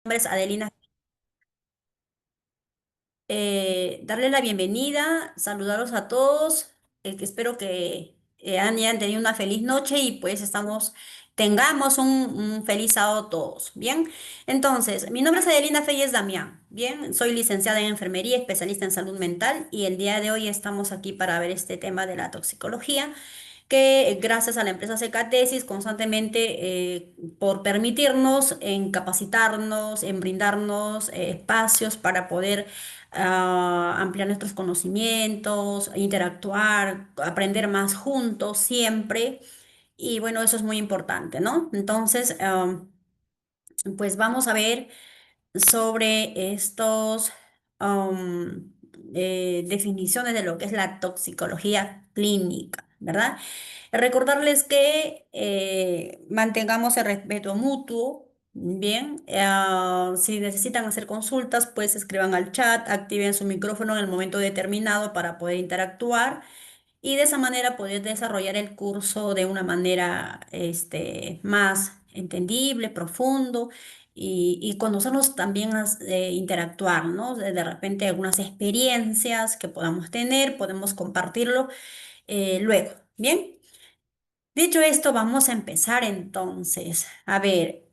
Nombre es Adelina. Darle la bienvenida, saludarlos a todos, que espero que hayan tenido una feliz noche y pues tengamos un feliz sábado todos. Bien, entonces, mi nombre es Adelina Feyes Damián. Bien, soy licenciada en enfermería, especialista en salud mental y el día de hoy estamos aquí para ver este tema de la toxicología que gracias a la empresa Secatesis constantemente por permitirnos en capacitarnos, en brindarnos espacios para poder ampliar nuestros conocimientos, interactuar, aprender más juntos siempre. Y bueno, eso es muy importante, ¿no? Entonces, pues vamos a ver sobre estos definiciones de lo que es la toxicología clínica, ¿verdad? Recordarles que mantengamos el respeto mutuo. Bien, si necesitan hacer consultas, pues escriban al chat, activen su micrófono en el momento determinado para poder interactuar y de esa manera poder desarrollar el curso de una manera más entendible, profundo y conocernos también interactuar, ¿no? De repente algunas experiencias que podamos tener, podemos compartirlo luego. Bien. Dicho esto, vamos a empezar entonces. A ver,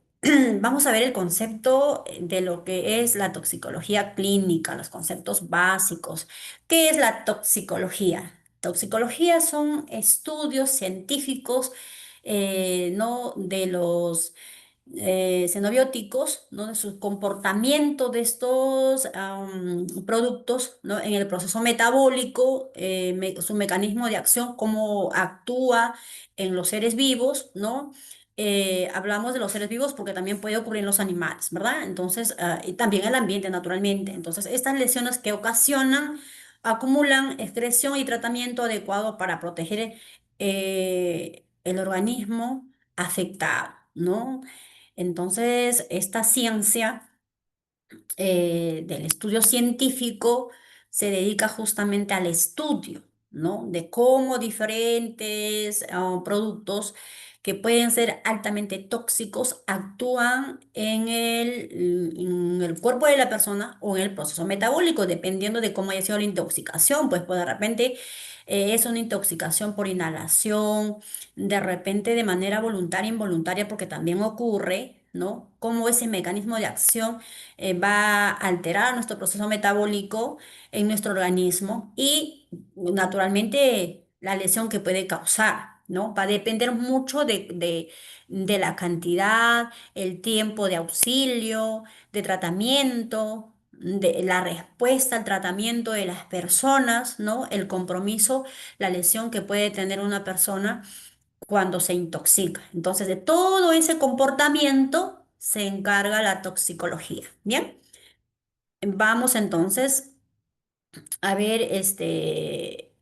vamos a ver el concepto de lo que es la toxicología clínica, los conceptos básicos. ¿Qué es la toxicología? Toxicología son estudios científicos, ¿no? De los xenobióticos, ¿no? De su comportamiento de estos productos, ¿no? En el proceso metabólico, su mecanismo de acción, cómo actúa en los seres vivos, ¿no? Hablamos de los seres vivos porque también puede ocurrir en los animales, ¿verdad? Entonces, y también el ambiente, naturalmente. Entonces, estas lesiones que ocasionan acumulan excreción y tratamiento adecuado para proteger el organismo afectado, ¿no? Entonces, esta ciencia del estudio científico se dedica justamente al estudio, ¿no? De cómo diferentes productos que pueden ser altamente tóxicos actúan en el cuerpo de la persona o en el proceso metabólico, dependiendo de cómo haya sido la intoxicación. Pues de repente es una intoxicación por inhalación, de repente de manera voluntaria, involuntaria, porque también ocurre, ¿no? Cómo ese mecanismo de acción va a alterar nuestro proceso metabólico en nuestro organismo y naturalmente la lesión que puede causar, ¿no? Va a depender mucho de la cantidad, el tiempo de auxilio, de tratamiento, de la respuesta al tratamiento de las personas, ¿no? El compromiso, la lesión que puede tener una persona cuando se intoxica. Entonces, de todo ese comportamiento se encarga la toxicología. Bien, vamos entonces a ver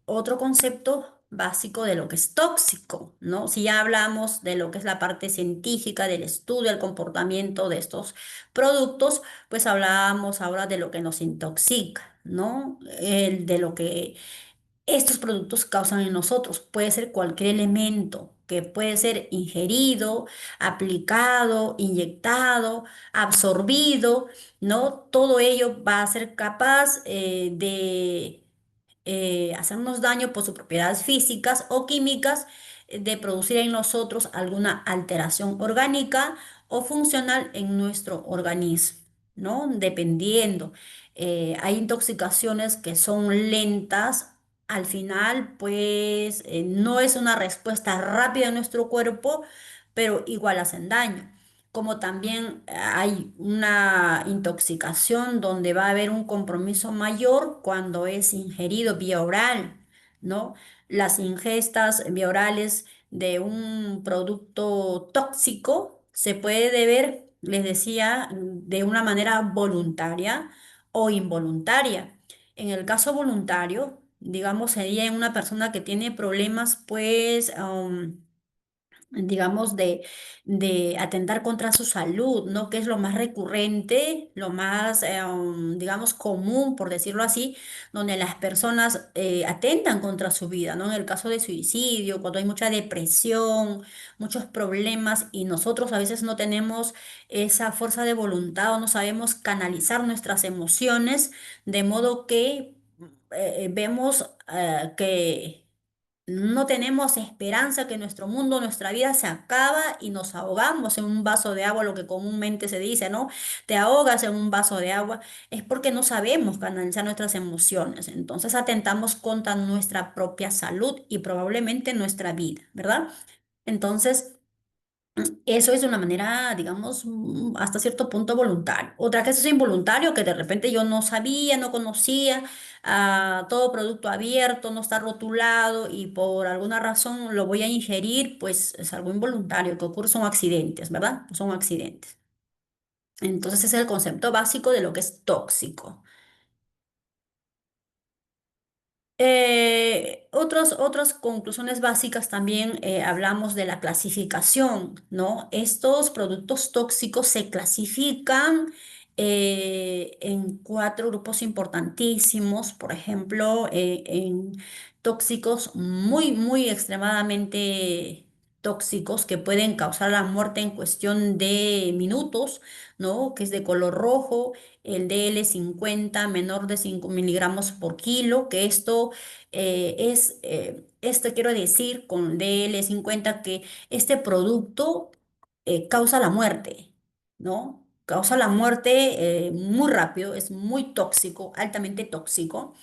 otro concepto básico de lo que es tóxico, ¿no? Si ya hablamos de lo que es la parte científica del estudio del comportamiento de estos productos, pues hablábamos ahora de lo que nos intoxica, ¿no? De lo que estos productos causan en nosotros. Puede ser cualquier elemento que puede ser ingerido, aplicado, inyectado, absorbido, ¿no? Todo ello va a ser capaz de hacernos daño por sus propiedades físicas o químicas, de producir en nosotros alguna alteración orgánica o funcional en nuestro organismo, ¿no? Dependiendo. Hay intoxicaciones que son lentas. Al final, pues no es una respuesta rápida en nuestro cuerpo, pero igual hacen daño. Como también hay una intoxicación donde va a haber un compromiso mayor cuando es ingerido vía oral, ¿no? Las ingestas vía orales de un producto tóxico se puede deber, les decía, de una manera voluntaria o involuntaria. En el caso voluntario, digamos, sería en una persona que tiene problemas, pues, digamos, de atentar contra su salud, ¿no? Que es lo más recurrente, lo más, digamos, común, por decirlo así, donde las personas atentan contra su vida, ¿no? En el caso de suicidio, cuando hay mucha depresión, muchos problemas y nosotros a veces no tenemos esa fuerza de voluntad o no sabemos canalizar nuestras emociones, de modo que vemos que no tenemos esperanza, que nuestro mundo, nuestra vida se acaba y nos ahogamos en un vaso de agua, lo que comúnmente se dice, ¿no? Te ahogas en un vaso de agua, es porque no sabemos canalizar nuestras emociones. Entonces atentamos contra nuestra propia salud y probablemente nuestra vida, ¿verdad? Entonces, eso es de una manera, digamos, hasta cierto punto voluntario. Otra que es involuntario, que de repente yo no sabía, no conocía, todo producto abierto, no está rotulado y por alguna razón lo voy a ingerir, pues es algo involuntario, que ocurre, son accidentes, ¿verdad? Son accidentes. Entonces ese es el concepto básico de lo que es tóxico. Otras conclusiones básicas también hablamos de la clasificación, ¿no? Estos productos tóxicos se clasifican en cuatro grupos importantísimos, por ejemplo, en tóxicos muy extremadamente tóxicos que pueden causar la muerte en cuestión de minutos, ¿no? Que es de color rojo, el DL50 menor de 5 miligramos por kilo, que esto quiero decir con DL50 que este producto causa la muerte, ¿no? Causa la muerte muy rápido, es muy tóxico, altamente tóxico,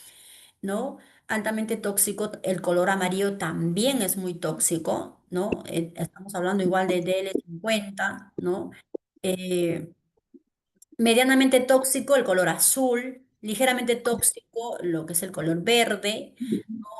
¿no? Altamente tóxico, el color amarillo también es muy tóxico, ¿no? Estamos hablando igual de DL50, ¿no? Eh, Medianamente tóxico el color azul, ligeramente tóxico lo que es el color verde.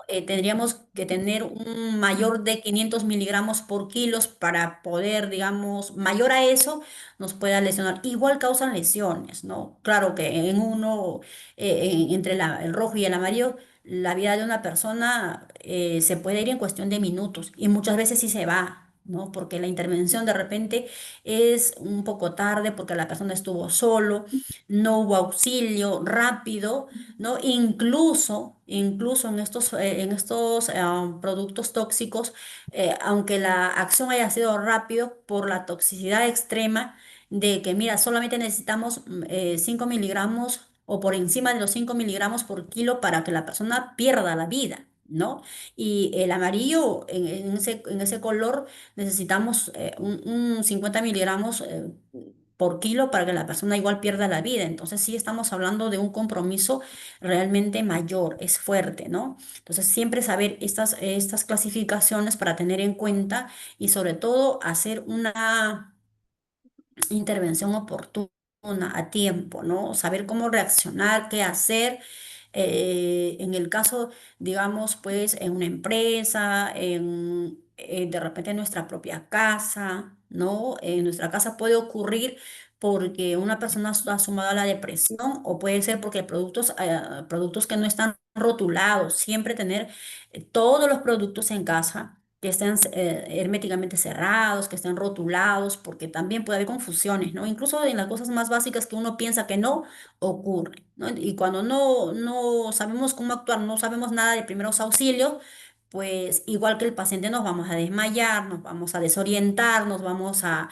Tendríamos que tener un mayor de 500 miligramos por kilos para poder, digamos, mayor a eso nos pueda lesionar. Igual causan lesiones, ¿no? Claro que en uno, entre el rojo y el amarillo, la vida de una persona se puede ir en cuestión de minutos y muchas veces sí se va, ¿no? Porque la intervención de repente es un poco tarde porque la persona estuvo solo, no hubo auxilio rápido, ¿no? Incluso en estos productos tóxicos, aunque la acción haya sido rápido por la toxicidad extrema de que, mira, solamente necesitamos 5 miligramos o por encima de los 5 miligramos por kilo para que la persona pierda la vida, ¿no? Y el amarillo, en ese color, necesitamos un 50 miligramos por kilo para que la persona igual pierda la vida. Entonces sí estamos hablando de un compromiso realmente mayor, es fuerte, ¿no? Entonces siempre saber estas clasificaciones para tener en cuenta y sobre todo hacer una intervención oportuna a tiempo, ¿no? Saber cómo reaccionar, qué hacer. En el caso, digamos, pues en una empresa, de repente en nuestra propia casa, ¿no? En nuestra casa puede ocurrir porque una persona ha sumado a la depresión o puede ser porque productos que no están rotulados, siempre tener todos los productos en casa que estén herméticamente cerrados, que estén rotulados, porque también puede haber confusiones, ¿no? Incluso en las cosas más básicas que uno piensa que no, ocurre, ¿no? Y cuando no sabemos cómo actuar, no sabemos nada de primeros auxilios, pues igual que el paciente nos vamos a desmayar, nos vamos a desorientar, nos vamos a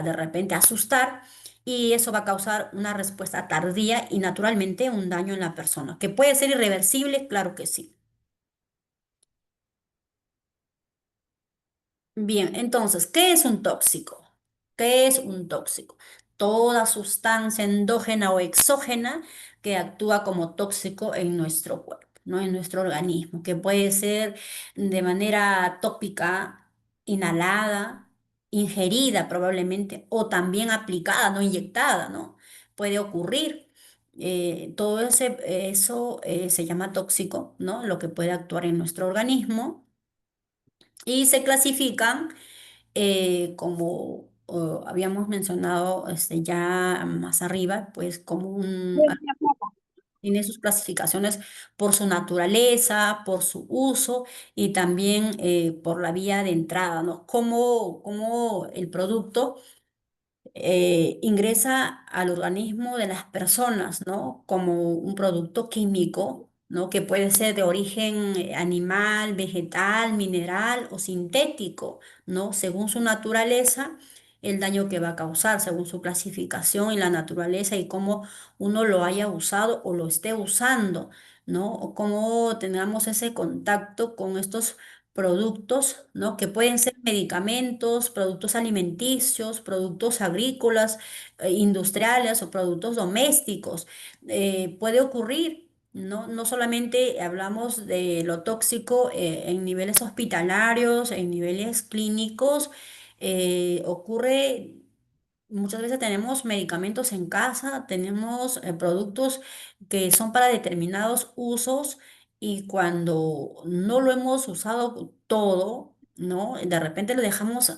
de repente asustar. Y eso va a causar una respuesta tardía y naturalmente un daño en la persona, que puede ser irreversible, claro que sí. Bien, entonces, ¿qué es un tóxico? ¿Qué es un tóxico? Toda sustancia endógena o exógena que actúa como tóxico en nuestro cuerpo, ¿no? En nuestro organismo, que puede ser de manera tópica, inhalada, ingerida probablemente, o también aplicada, no inyectada, ¿no? Puede ocurrir. Eso se llama tóxico, ¿no? Lo que puede actuar en nuestro organismo y se clasifican como habíamos mencionado ya más arriba, pues como un... Buenos días, Rafa. tiene sus clasificaciones por su naturaleza, por su uso y también por la vía de entrada, ¿no? Cómo el producto ingresa al organismo de las personas, ¿no? Como un producto químico, ¿no? Que puede ser de origen animal, vegetal, mineral o sintético, ¿no? Según su naturaleza, el daño que va a causar, según su clasificación y la naturaleza y cómo uno lo haya usado o lo esté usando, ¿no? O cómo tengamos ese contacto con estos productos, ¿no? Que pueden ser medicamentos, productos alimenticios, productos agrícolas, industriales o productos domésticos. Puede ocurrir, ¿no? No solamente hablamos de lo tóxico en niveles hospitalarios, en niveles clínicos, ocurre. Muchas veces tenemos medicamentos en casa, tenemos productos que son para determinados usos y cuando no lo hemos usado todo, ¿no? De repente lo dejamos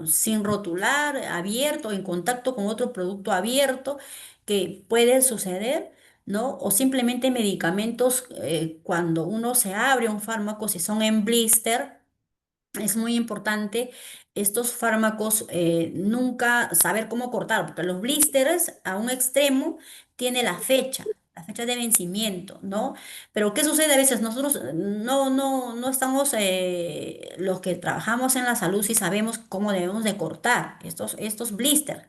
sin rotular, abierto, en contacto con otro producto abierto, que puede suceder, ¿no? O simplemente medicamentos, cuando uno se abre un fármaco, si son en blister. Es muy importante estos fármacos nunca saber cómo cortar, porque los blisters a un extremo tiene la fecha de vencimiento, ¿no? Pero ¿qué sucede a veces? Nosotros no estamos, los que trabajamos en la salud, si sabemos cómo debemos de cortar estos blisters.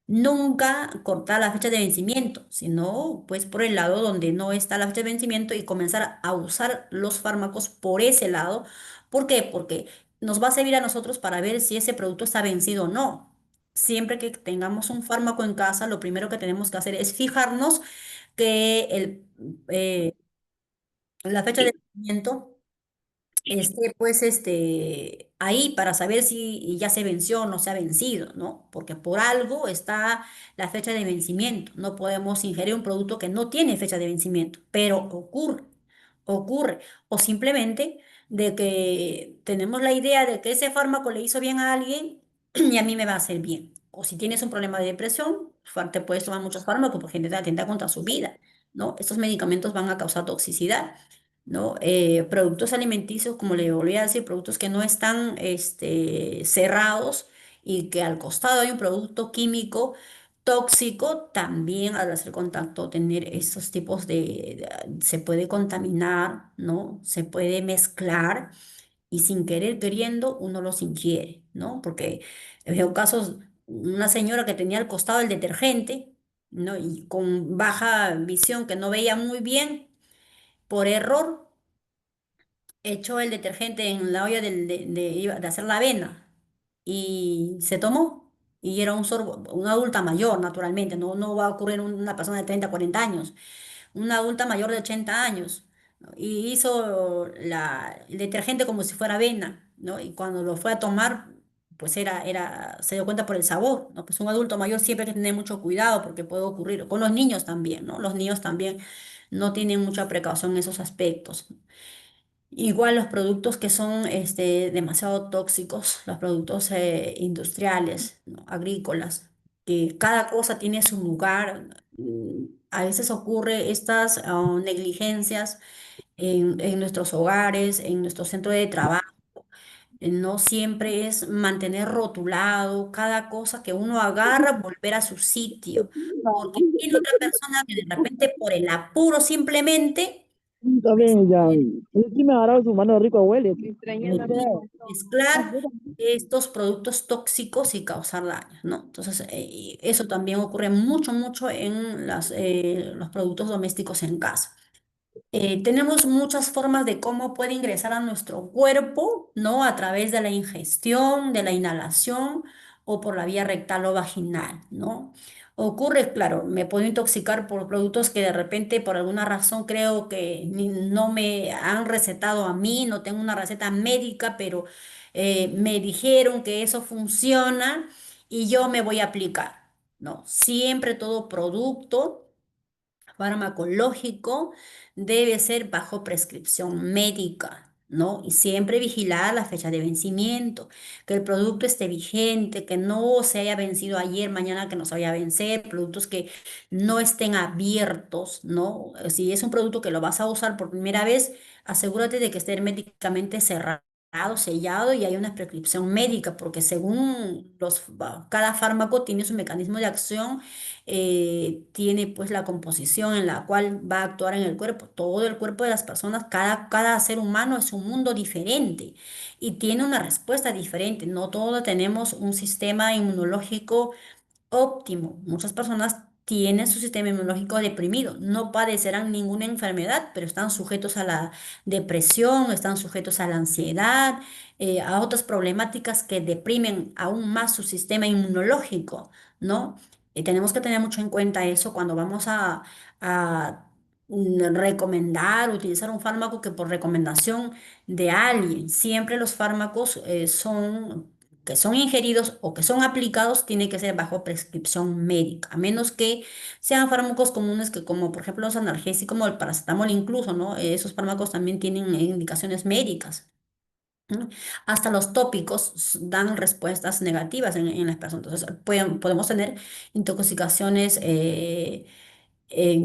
Nunca cortar la fecha de vencimiento, sino pues por el lado donde no está la fecha de vencimiento y comenzar a usar los fármacos por ese lado. ¿Por qué? Porque nos va a servir a nosotros para ver si ese producto está vencido o no. Siempre que tengamos un fármaco en casa, lo primero que tenemos que hacer es fijarnos que eh, la fecha de vencimiento pues, ahí para saber si ya se venció o no se ha vencido, ¿no? Porque por algo está la fecha de vencimiento. No podemos ingerir un producto que no tiene fecha de vencimiento, pero ocurre. O simplemente de que tenemos la idea de que ese fármaco le hizo bien a alguien y a mí me va a hacer bien. O si tienes un problema de depresión, te puedes tomar muchos fármacos porque gente atenta contra su vida, ¿no? Estos medicamentos van a causar toxicidad. ¿No? Productos alimenticios, como le volví a decir, productos que no están cerrados y que al costado hay un producto químico tóxico, también al hacer contacto, tener estos tipos se puede contaminar, ¿no? Se puede mezclar y sin querer queriendo uno los ingiere, ¿no? Porque veo casos, una señora que tenía al costado el detergente, ¿no? Y con baja visión que no veía muy bien, por error echó el detergente en la olla de hacer la avena y se tomó. Y era un sorbo, una adulta mayor, naturalmente, no va a ocurrir en una persona de 30 40 años, una adulta mayor de 80 años, ¿no? Y hizo el detergente como si fuera avena, ¿no? Y cuando lo fue a tomar, pues se dio cuenta por el sabor, ¿no? Pues un adulto mayor siempre hay que tener mucho cuidado porque puede ocurrir, con los niños también, ¿no? Los niños también no tienen mucha precaución en esos aspectos. Igual los productos que son demasiado tóxicos, los productos industriales, ¿no? Agrícolas, que cada cosa tiene su lugar. A veces ocurre estas negligencias en nuestros hogares, en nuestro centro de trabajo. No siempre es mantener rotulado cada cosa que uno agarra, volver a su sitio. Porque tiene otra persona que de repente por el apuro simplemente También ya, sí me agarrado su mano rico huele. y mezclar estos productos tóxicos y causar daño, ¿no? Entonces, eso también ocurre mucho en los productos domésticos en casa. Tenemos muchas formas de cómo puede ingresar a nuestro cuerpo, ¿no? A través de la ingestión, de la inhalación o por la vía rectal o vaginal, ¿no? Ocurre, claro, me puedo intoxicar por productos que de repente por alguna razón creo que no me han recetado a mí, no tengo una receta médica, pero me dijeron que eso funciona y yo me voy a aplicar, ¿no? Siempre todo producto farmacológico debe ser bajo prescripción médica, ¿no? Y siempre vigilar la fecha de vencimiento, que el producto esté vigente, que no se haya vencido ayer, mañana que no se vaya a vencer, productos que no estén abiertos, ¿no? Si es un producto que lo vas a usar por primera vez, asegúrate de que esté herméticamente cerrado, sellado y hay una prescripción médica, porque según cada fármaco tiene su mecanismo de acción, tiene pues la composición en la cual va a actuar en el cuerpo. Todo el cuerpo de las personas, cada ser humano es un mundo diferente y tiene una respuesta diferente. No todos tenemos un sistema inmunológico óptimo. Muchas personas tienen su sistema inmunológico deprimido, no padecerán ninguna enfermedad, pero están sujetos a la depresión, están sujetos a la ansiedad, a otras problemáticas que deprimen aún más su sistema inmunológico, ¿no? Tenemos que tener mucho en cuenta eso cuando vamos a recomendar, utilizar un fármaco que por recomendación de alguien. Siempre los fármacos que son ingeridos o que son aplicados tiene que ser bajo prescripción médica, a menos que sean fármacos comunes que como por ejemplo los analgésicos como el paracetamol incluso, ¿no? Esos fármacos también tienen indicaciones médicas, ¿no? Hasta los tópicos dan respuestas negativas en las personas. Entonces, podemos tener intoxicaciones en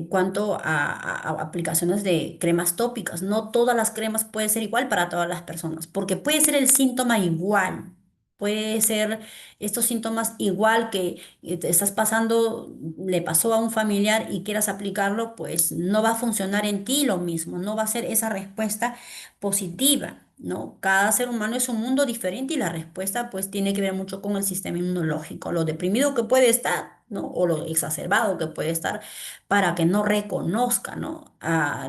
cuanto a aplicaciones de cremas tópicas. No todas las cremas pueden ser igual para todas las personas, porque puede ser el síntoma igual. Puede ser estos síntomas igual que te estás pasando, le pasó a un familiar y quieras aplicarlo, pues no va a funcionar en ti lo mismo, no va a ser esa respuesta positiva, ¿no? Cada ser humano es un mundo diferente y la respuesta pues tiene que ver mucho con el sistema inmunológico, lo deprimido que puede estar, ¿no? O lo exacerbado que puede estar para que no reconozca, ¿no?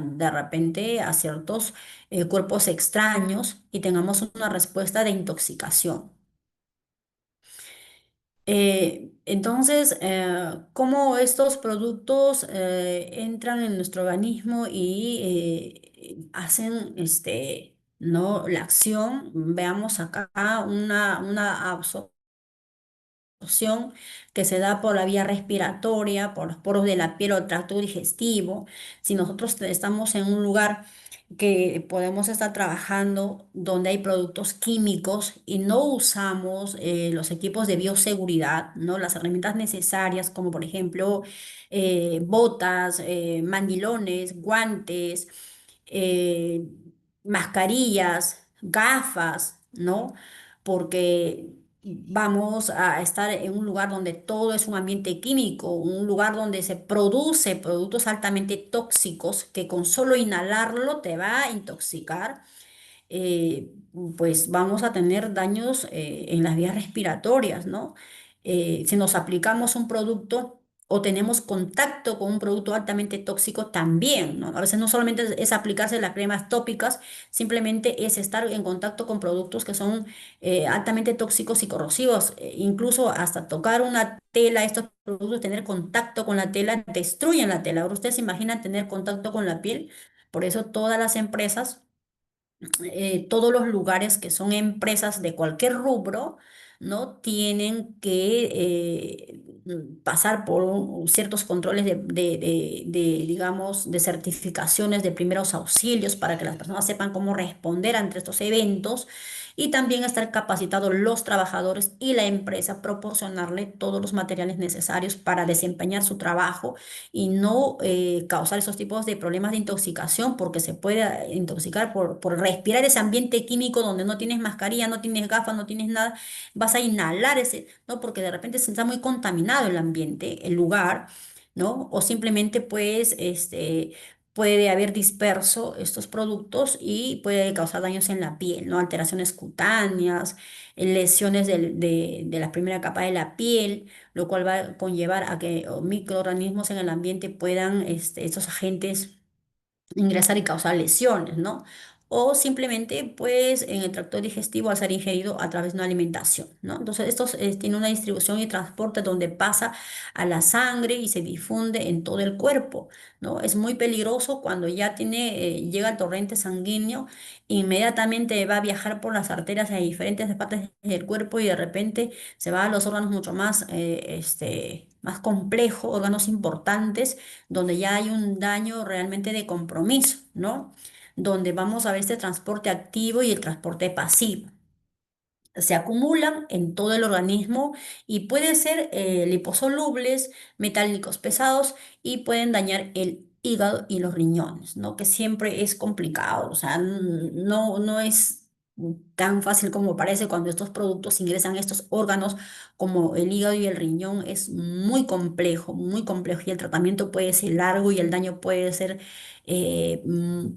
De repente a ciertos cuerpos extraños y tengamos una respuesta de intoxicación. Entonces, ¿cómo estos productos entran en nuestro organismo y hacen ¿no? la acción? Veamos acá una absorción que se da por la vía respiratoria, por los poros de la piel o el tracto digestivo. Si nosotros estamos en un lugar que podemos estar trabajando donde hay productos químicos y no usamos los equipos de bioseguridad, ¿no? Las herramientas necesarias, como por ejemplo botas, mandilones, guantes, eh, mascarillas, gafas, ¿no? Porque vamos a estar en un lugar donde todo es un ambiente químico, un lugar donde se produce productos altamente tóxicos que con solo inhalarlo te va a intoxicar, eh, pues vamos a tener daños en las vías respiratorias, ¿no? Si nos aplicamos un producto o tenemos contacto con un producto altamente tóxico también, ¿no? A veces no solamente es aplicarse las cremas tópicas, simplemente es estar en contacto con productos que son altamente tóxicos y corrosivos, incluso hasta tocar una tela, estos productos, tener contacto con la tela, destruyen la tela. Ahora ustedes se imaginan tener contacto con la piel, por eso todas las empresas todos los lugares que son empresas de cualquier rubro, ¿no? Tienen que pasar por ciertos controles digamos, de certificaciones de primeros auxilios para que las personas sepan cómo responder ante estos eventos y también estar capacitados los trabajadores y la empresa, proporcionarle todos los materiales necesarios para desempeñar su trabajo y no causar esos tipos de problemas de intoxicación, porque se puede intoxicar por respirar ese ambiente químico donde no tienes mascarilla, no tienes gafas, no tienes nada, vas a inhalar ese, ¿no? Porque de repente se está muy contaminado el ambiente, el lugar, ¿no? O simplemente pues puede haber disperso estos productos y puede causar daños en la piel, ¿no? Alteraciones cutáneas, lesiones de la primera capa de la piel, lo cual va a conllevar a que microorganismos en el ambiente puedan, estos agentes ingresar y causar lesiones, ¿no? O simplemente, pues, en el tracto digestivo al ser ingerido a través de una alimentación, ¿no? Entonces, esto tiene una distribución y transporte donde pasa a la sangre y se difunde en todo el cuerpo, ¿no? Es muy peligroso cuando ya llega al torrente sanguíneo, inmediatamente va a viajar por las arterias a diferentes partes del cuerpo y de repente se va a los órganos mucho más, más complejos, órganos importantes donde ya hay un daño realmente de compromiso, ¿no? donde vamos a ver este transporte activo y el transporte pasivo. Se acumulan en todo el organismo y pueden ser liposolubles, metálicos pesados y pueden dañar el hígado y los riñones, ¿no? Que siempre es complicado, o sea, no es tan fácil como parece cuando estos productos ingresan a estos órganos como el hígado y el riñón, es muy complejo y el tratamiento puede ser largo y el daño puede ser eh, mm,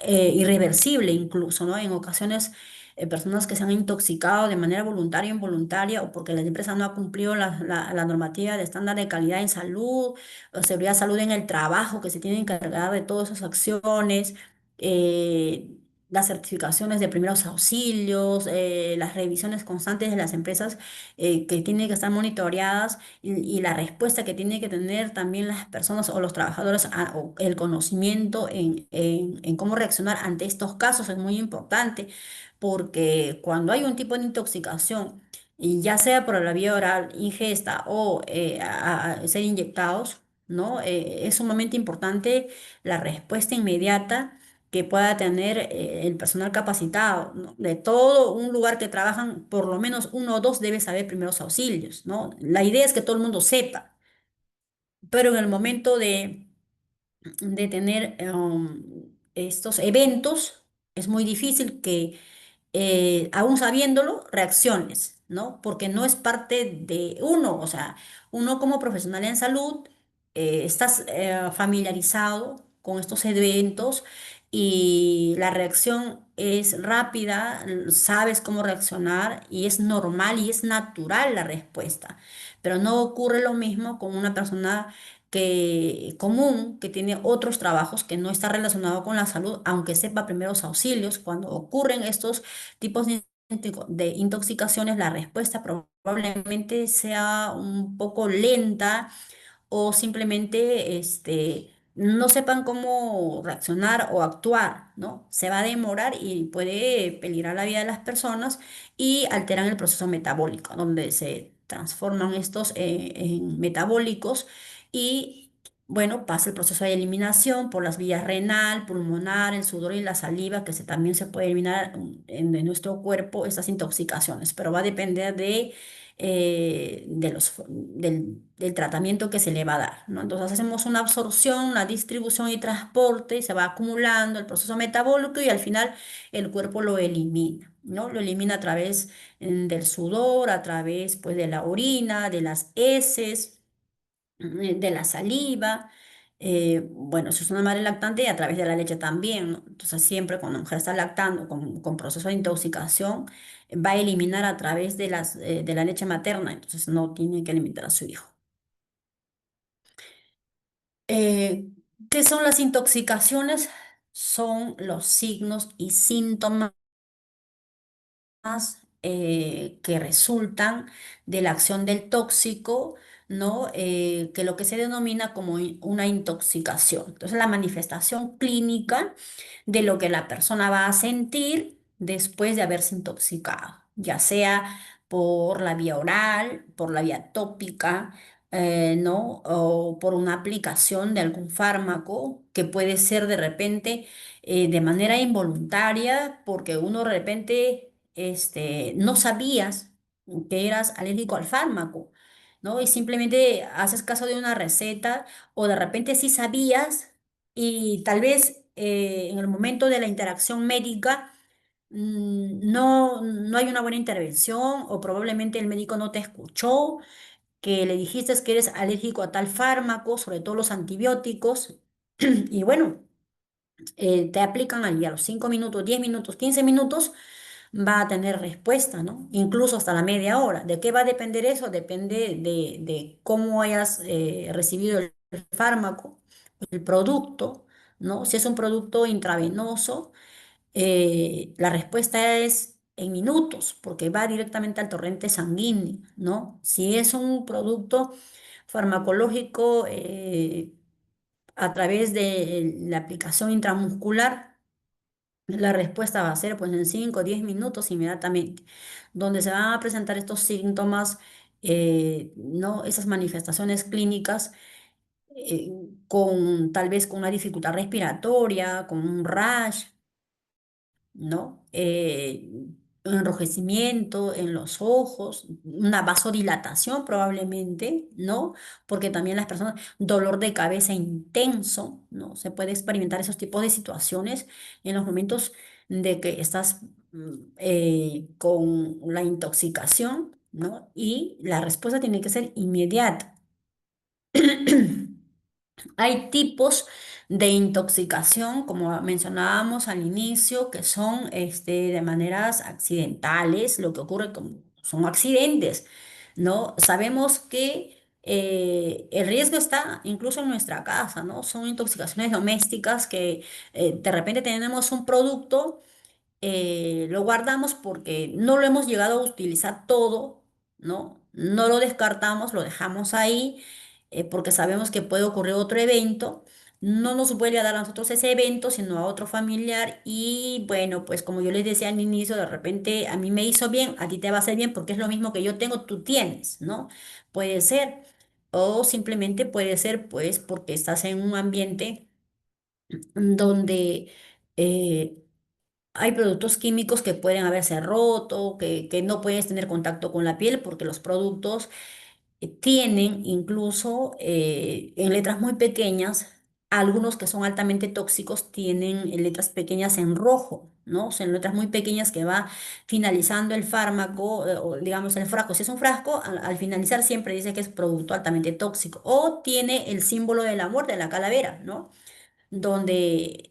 irreversible incluso, ¿no? En ocasiones personas que se han intoxicado de manera voluntaria o involuntaria o porque la empresa no ha cumplido la normativa de estándar de calidad en salud o seguridad de salud en el trabajo, que se tiene que encargar de todas esas acciones, eh, las certificaciones de primeros auxilios, las revisiones constantes de las empresas que tienen que estar monitoreadas y la respuesta que tienen que tener también las personas o los trabajadores, o el conocimiento en cómo reaccionar ante estos casos es muy importante porque cuando hay un tipo de intoxicación, y ya sea por la vía oral, ingesta o a ser inyectados, ¿no? Es sumamente importante la respuesta inmediata que pueda tener el personal capacitado, ¿no? De todo un lugar que trabajan, por lo menos uno o dos debe saber primeros auxilios, ¿no? La idea es que todo el mundo sepa, pero en el momento de tener estos eventos, es muy difícil que aún sabiéndolo, reacciones, ¿no? Porque no es parte de uno, o sea, uno como profesional en salud, estás familiarizado con estos eventos y la reacción es rápida, sabes cómo reaccionar y es normal y es natural la respuesta, pero no ocurre lo mismo con una persona común que tiene otros trabajos que no está relacionado con la salud, aunque sepa primeros auxilios, cuando ocurren estos tipos de intoxicaciones, la respuesta probablemente sea un poco lenta o simplemente no sepan cómo reaccionar o actuar, ¿no? Se va a demorar y puede peligrar la vida de las personas y alteran el proceso metabólico, donde se transforman estos en metabólicos y bueno, pasa el proceso de eliminación por las vías renal, pulmonar, el sudor y la saliva, que también se puede eliminar de nuestro cuerpo estas intoxicaciones, pero va a depender del tratamiento que se le va a dar, ¿no? Entonces hacemos una absorción, una distribución y transporte, y se va acumulando el proceso metabólico y al final el cuerpo lo elimina, ¿no? Lo elimina a través del sudor, a través pues de la orina, de las heces, de la saliva. Bueno, si es una madre lactante, y a través de la leche también, ¿no? Entonces, siempre cuando la mujer está lactando con proceso de intoxicación, va a eliminar a través de la leche materna, entonces no tiene que alimentar a su hijo. Eh, ¿Qué son las intoxicaciones? Son los signos y síntomas que resultan de la acción del tóxico, ¿no? Que lo que se denomina como una intoxicación. Entonces, la manifestación clínica de lo que la persona va a sentir después de haberse intoxicado, ya sea por la vía oral, por la vía tópica, ¿no? O por una aplicación de algún fármaco que puede ser de repente de manera involuntaria, porque uno de repente no sabías que eras alérgico al fármaco, ¿no? Y simplemente haces caso de una receta o de repente sí sabías y tal vez en el momento de la interacción médica no hay una buena intervención o probablemente el médico no te escuchó, que le dijiste que eres alérgico a tal fármaco, sobre todo los antibióticos, y bueno, te aplican ahí a los 5 minutos, 10 minutos, 15 minutos va a tener respuesta, ¿no? Incluso hasta la media hora. ¿De qué va a depender eso? Depende de cómo hayas recibido el fármaco, el producto, ¿no? Si es un producto intravenoso, la respuesta es en minutos, porque va directamente al torrente sanguíneo, ¿no? Si es un producto farmacológico a través de la aplicación intramuscular, la respuesta va a ser pues en 5 o 10 minutos inmediatamente, donde se van a presentar estos síntomas, ¿no? Esas manifestaciones clínicas con tal vez con una dificultad respiratoria, con un rash, ¿no? Enrojecimiento en los ojos, una vasodilatación probablemente, ¿no? Porque también las personas, dolor de cabeza intenso, ¿no? Se puede experimentar esos tipos de situaciones en los momentos de que estás con la intoxicación, ¿no? Y la respuesta tiene que ser inmediata. Hay tipos de intoxicación, como mencionábamos al inicio, que son de maneras accidentales, lo que ocurre son accidentes, ¿no? Sabemos que el riesgo está incluso en nuestra casa, ¿no? Son intoxicaciones domésticas que de repente tenemos un producto, lo guardamos porque no lo hemos llegado a utilizar todo, ¿no? No lo descartamos, lo dejamos ahí porque sabemos que puede ocurrir otro evento. No nos vuelve a dar a nosotros ese evento, sino a otro familiar. Y bueno, pues como yo les decía al inicio, de repente a mí me hizo bien, a ti te va a hacer bien porque es lo mismo que yo tengo, tú tienes, ¿no? Puede ser. O simplemente puede ser pues porque estás en un ambiente donde eh, hay productos químicos que pueden haberse roto, que no puedes tener contacto con la piel porque los productos tienen incluso en letras muy pequeñas, algunos que son altamente tóxicos tienen letras pequeñas en rojo, ¿no? O sea, en letras muy pequeñas que va finalizando el fármaco, o digamos el frasco. Si es un frasco, al finalizar siempre dice que es producto altamente tóxico. O tiene el símbolo de la muerte, la calavera, ¿no? Donde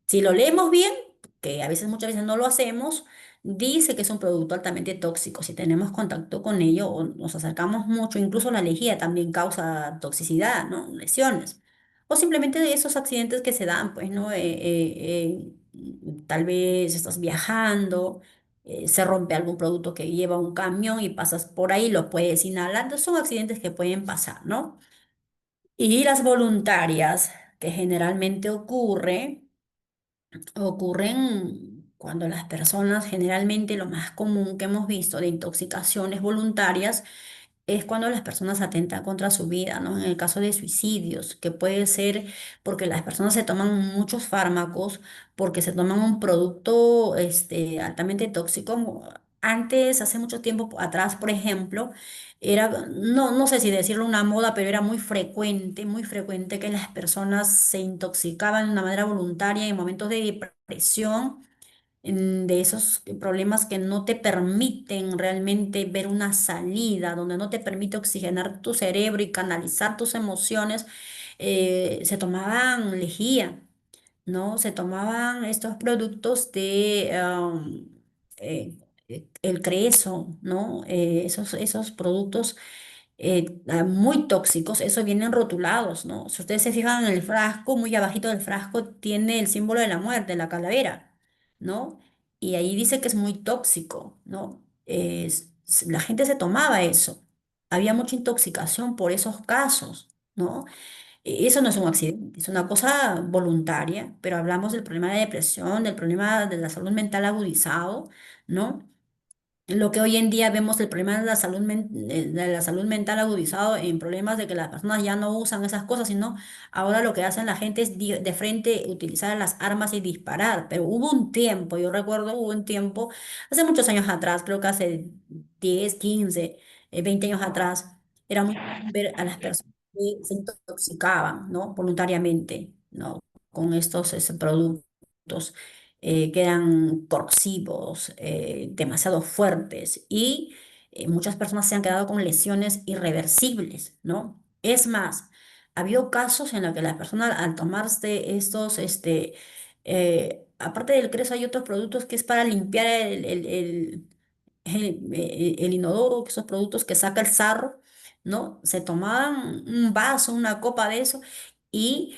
si lo leemos bien, que a veces muchas veces no lo hacemos, dice que es un producto altamente tóxico. Si tenemos contacto con ello o nos acercamos mucho, incluso la lejía también causa toxicidad, ¿no? Lesiones. O simplemente de esos accidentes que se dan, pues, ¿no? Tal vez estás viajando, se rompe algún producto que lleva un camión y pasas por ahí, lo puedes inhalar. Entonces, son accidentes que pueden pasar, ¿no? Y las voluntarias, que generalmente ocurren cuando las personas, generalmente lo más común que hemos visto de intoxicaciones voluntarias, es cuando las personas atentan contra su vida, ¿no? En el caso de suicidios, que puede ser porque las personas se toman muchos fármacos, porque se toman un producto altamente tóxico. Antes, hace mucho tiempo atrás, por ejemplo, era, no sé si decirlo una moda, pero era muy frecuente que las personas se intoxicaban de una manera voluntaria en momentos de depresión, de esos problemas que no te permiten realmente ver una salida, donde no te permite oxigenar tu cerebro y canalizar tus emociones, se tomaban lejía, ¿no? Se tomaban estos productos eh, el creso, ¿no? Esos productos muy tóxicos, eso vienen rotulados, ¿no? Si ustedes se fijan en el frasco, muy abajito del frasco tiene el símbolo de la muerte, la calavera, ¿no? Y ahí dice que es muy tóxico, ¿no? La gente se tomaba eso. Había mucha intoxicación por esos casos, ¿no? Eso no es un accidente, es una cosa voluntaria, pero hablamos del problema de depresión, del problema de la salud mental agudizado, ¿no? Lo que hoy en día vemos el problema de la de la salud mental agudizado en problemas de que las personas ya no usan esas cosas, sino ahora lo que hacen la gente es de frente utilizar las armas y disparar. Pero hubo un tiempo, yo recuerdo, hubo un tiempo, hace muchos años atrás, creo que hace 10 15 20 años atrás, era muy común ver a las personas que se intoxicaban, ¿no? Voluntariamente, ¿no? Con estos productos que eran corrosivos, demasiado fuertes y muchas personas se han quedado con lesiones irreversibles, ¿no? Es más, ha habido casos en los que las personas al tomarse estos, aparte del creso hay otros productos que es para limpiar el inodoro, esos productos que saca el sarro, ¿no? Se tomaban un vaso, una copa de eso y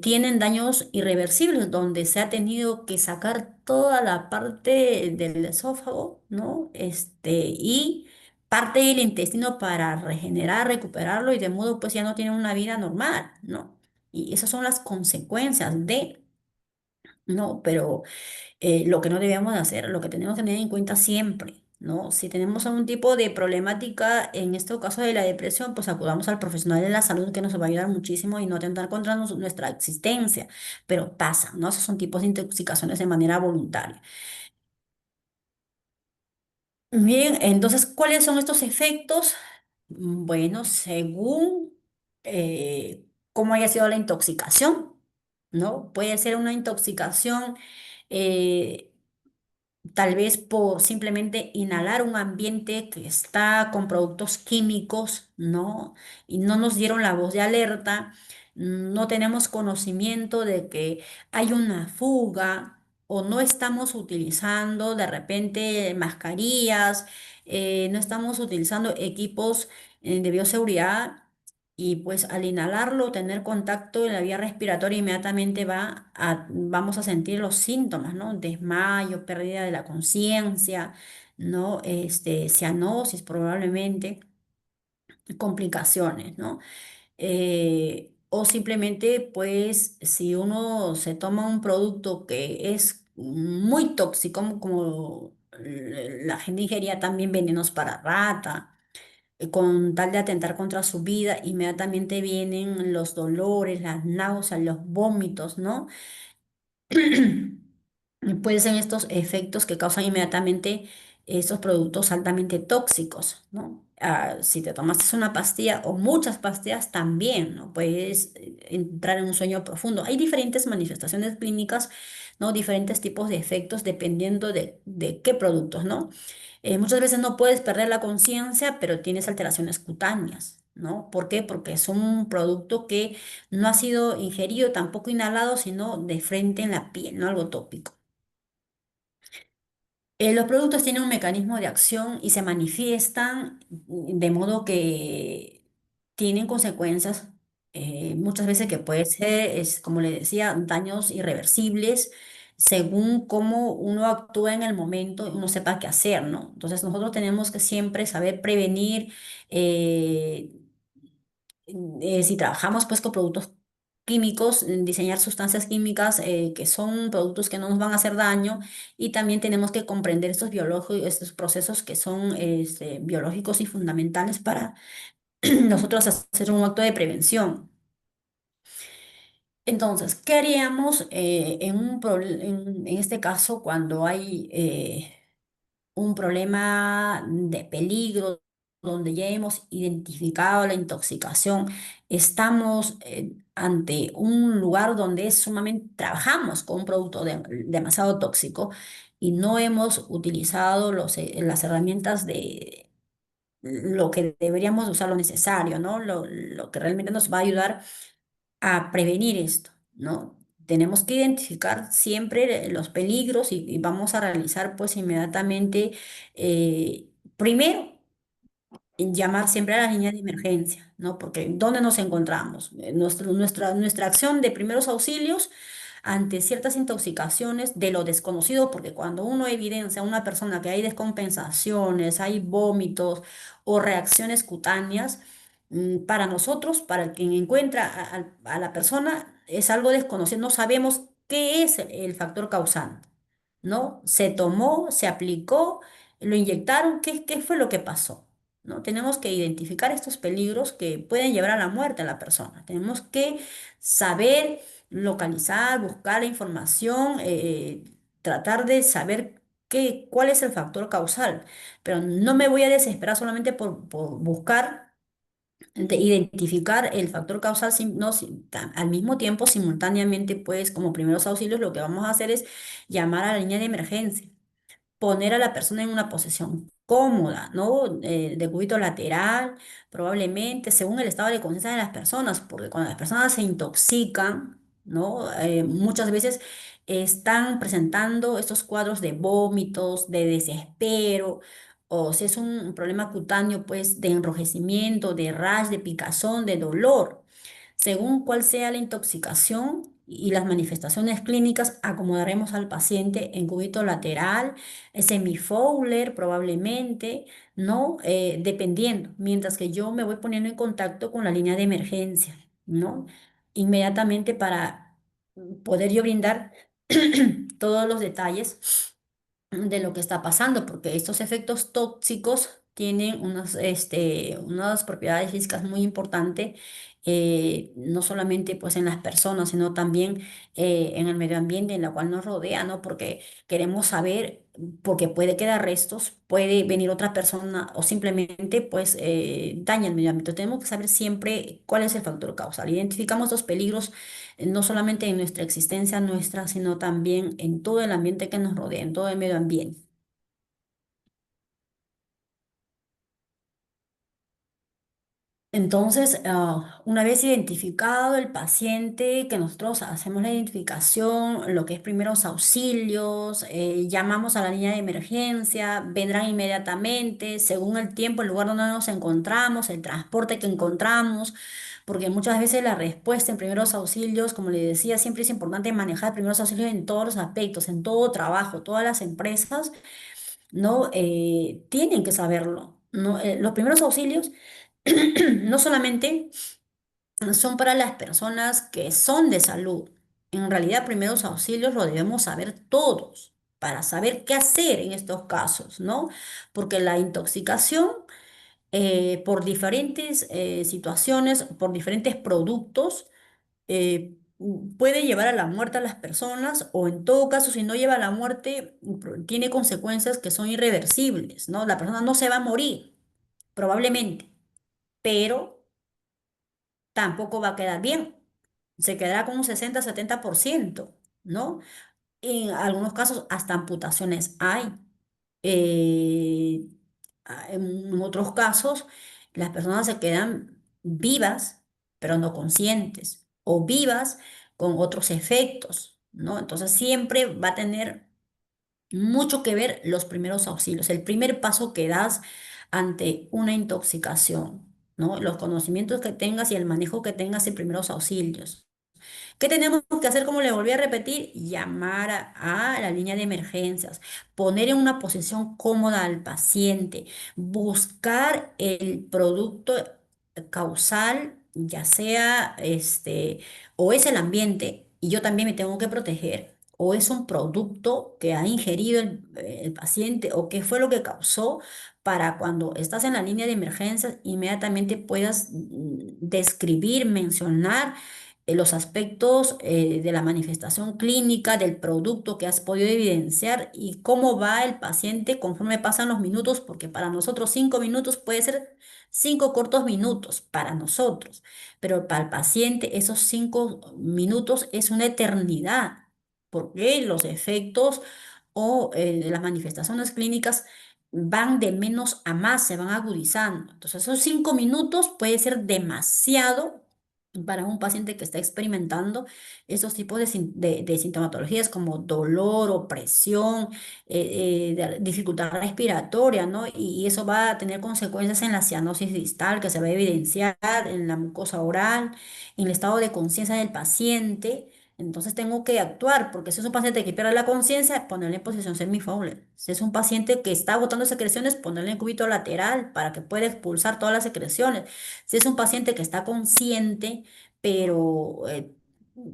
tienen daños irreversibles donde se ha tenido que sacar toda la parte del esófago, ¿no? Y parte del intestino para regenerar, recuperarlo y de modo pues ya no tienen una vida normal, ¿no? Y esas son las consecuencias de, ¿no? Pero lo que no debemos de hacer, lo que tenemos que tener en cuenta siempre. ¿no? Si tenemos algún tipo de problemática, en este caso de la depresión, pues acudamos al profesional de la salud que nos va a ayudar muchísimo y no atentar contra nuestra existencia, pero pasa, ¿no? Esos son tipos de intoxicaciones de manera voluntaria. Bien, entonces, ¿cuáles son estos efectos? Bueno, según cómo haya sido la intoxicación, ¿no? Puede ser una intoxicación eh, tal vez por simplemente inhalar un ambiente que está con productos químicos, ¿no? Y no nos dieron la voz de alerta, no tenemos conocimiento de que hay una fuga o no estamos utilizando de repente mascarillas, no estamos utilizando equipos de bioseguridad. Y pues al inhalarlo, tener contacto en la vía respiratoria, inmediatamente vamos a sentir los síntomas, ¿no? Desmayo, pérdida de la conciencia, ¿no? Cianosis probablemente, complicaciones, ¿no? O simplemente, pues, si uno se toma un producto que es muy tóxico, como la gente ingería también venenos para rata, con tal de atentar contra su vida, inmediatamente vienen los dolores, las náuseas, los vómitos, ¿no? Pueden ser estos efectos que causan inmediatamente estos productos altamente tóxicos, ¿no? Si te tomaste una pastilla o muchas pastillas también, ¿no? Puedes entrar en un sueño profundo. Hay diferentes manifestaciones clínicas, ¿no? Diferentes tipos de efectos dependiendo de qué productos, ¿no? Muchas veces no puedes perder la conciencia, pero tienes alteraciones cutáneas, ¿no? ¿Por qué? Porque es un producto que no ha sido ingerido, tampoco inhalado, sino de frente en la piel, ¿no? Algo tópico. Los productos tienen un mecanismo de acción y se manifiestan de modo que tienen consecuencias, muchas veces que puede ser, como le decía, daños irreversibles según cómo uno actúa en el momento y uno sepa qué hacer, ¿no? Entonces nosotros tenemos que siempre saber prevenir. eh, si trabajamos pues con productos químicos, diseñar sustancias químicas que son productos que no nos van a hacer daño y también tenemos que comprender estos biológicos, estos procesos que son biológicos y fundamentales para nosotros hacer un acto de prevención. Entonces, ¿qué haríamos en este caso cuando hay un problema de peligro, donde ya hemos identificado la intoxicación, estamos ante un lugar donde es sumamente, trabajamos con un producto demasiado tóxico y no hemos utilizado las herramientas de lo que deberíamos usar, lo necesario, ¿no? Lo que realmente nos va a ayudar a prevenir esto, ¿no? Tenemos que identificar siempre los peligros y vamos a realizar pues inmediatamente, primero, llamar siempre a la línea de emergencia, ¿no? Porque ¿dónde nos encontramos? Nuestra acción de primeros auxilios ante ciertas intoxicaciones de lo desconocido, porque cuando uno evidencia a una persona que hay descompensaciones, hay vómitos o reacciones cutáneas, para nosotros, para quien encuentra a la persona, es algo desconocido, no sabemos qué es el factor causante, ¿no? Se tomó, se aplicó, lo inyectaron, ¿qué fue lo que pasó? ¿No? Tenemos que identificar estos peligros que pueden llevar a la muerte a la persona. Tenemos que saber localizar, buscar la información, tratar de saber cuál es el factor causal. Pero no me voy a desesperar solamente por buscar, de identificar el factor causal, no, al mismo tiempo, simultáneamente, pues como primeros auxilios, lo que vamos a hacer es llamar a la línea de emergencia, poner a la persona en una posición cómoda, ¿no? De cúbito lateral, probablemente, según el estado de conciencia de las personas, porque cuando las personas se intoxican, ¿no? Muchas veces están presentando estos cuadros de vómitos, de desespero, o si es un problema cutáneo, pues de enrojecimiento, de rash, de picazón, de dolor. Según cuál sea la intoxicación y las manifestaciones clínicas, acomodaremos al paciente en cúbito lateral, semifowler probablemente, ¿no? Dependiendo, mientras que yo me voy poniendo en contacto con la línea de emergencia, ¿no? Inmediatamente para poder yo brindar todos los detalles de lo que está pasando, porque estos efectos tóxicos tienen unas propiedades físicas muy importantes, no solamente pues en las personas, sino también en el medio ambiente en la cual nos rodea, ¿no? Porque queremos saber, porque puede quedar restos, puede venir otra persona o simplemente pues daña el medio ambiente. Tenemos que saber siempre cuál es el factor causal. Identificamos los peligros no solamente en nuestra existencia nuestra, sino también en todo el ambiente que nos rodea, en todo el medio ambiente. Entonces, una vez identificado el paciente, que nosotros hacemos la identificación, lo que es primeros auxilios, llamamos a la línea de emergencia, vendrán inmediatamente, según el tiempo, el lugar donde nos encontramos, el transporte que encontramos, porque muchas veces la respuesta en primeros auxilios, como le decía, siempre es importante manejar primeros auxilios en todos los aspectos, en todo trabajo, todas las empresas, ¿no? Tienen que saberlo, ¿no? Los primeros auxilios no solamente son para las personas que son de salud. En realidad, primeros auxilios lo debemos saber todos para saber qué hacer en estos casos, ¿no? Porque la intoxicación por diferentes situaciones, por diferentes productos, puede llevar a la muerte a las personas o en todo caso, si no lleva a la muerte, tiene consecuencias que son irreversibles, ¿no? La persona no se va a morir, probablemente, pero tampoco va a quedar bien. Se quedará con un 60-70%, ¿no? En algunos casos hasta amputaciones hay. Eh, en otros casos, las personas se quedan vivas, pero no conscientes, o vivas con otros efectos, ¿no? Entonces siempre va a tener mucho que ver los primeros auxilios, el primer paso que das ante una intoxicación, ¿no? Los conocimientos que tengas y el manejo que tengas en primeros auxilios. ¿Qué tenemos que hacer? Como le volví a repetir, llamar a la línea de emergencias, poner en una posición cómoda al paciente, buscar el producto causal, ya sea o es el ambiente, y yo también me tengo que proteger, o es un producto que ha ingerido el paciente, o qué fue lo que causó para cuando estás en la línea de emergencias, inmediatamente puedas describir, mencionar los aspectos de la manifestación clínica del producto que has podido evidenciar y cómo va el paciente conforme pasan los minutos, porque para nosotros 5 minutos puede ser 5 cortos minutos para nosotros, pero para el paciente esos 5 minutos es una eternidad, porque los efectos o las manifestaciones clínicas van de menos a más, se van agudizando. Entonces, esos 5 minutos puede ser demasiado para un paciente que está experimentando esos tipos de sintomatologías como dolor, opresión, dificultad respiratoria, ¿no? Y eso va a tener consecuencias en la cianosis distal que se va a evidenciar en la mucosa oral, en el estado de conciencia del paciente. Entonces tengo que actuar, porque si es un paciente que pierde la conciencia, ponerle en posición semifowler. Si es un paciente que está botando secreciones, ponerle en cúbito lateral para que pueda expulsar todas las secreciones. Si es un paciente que está consciente, pero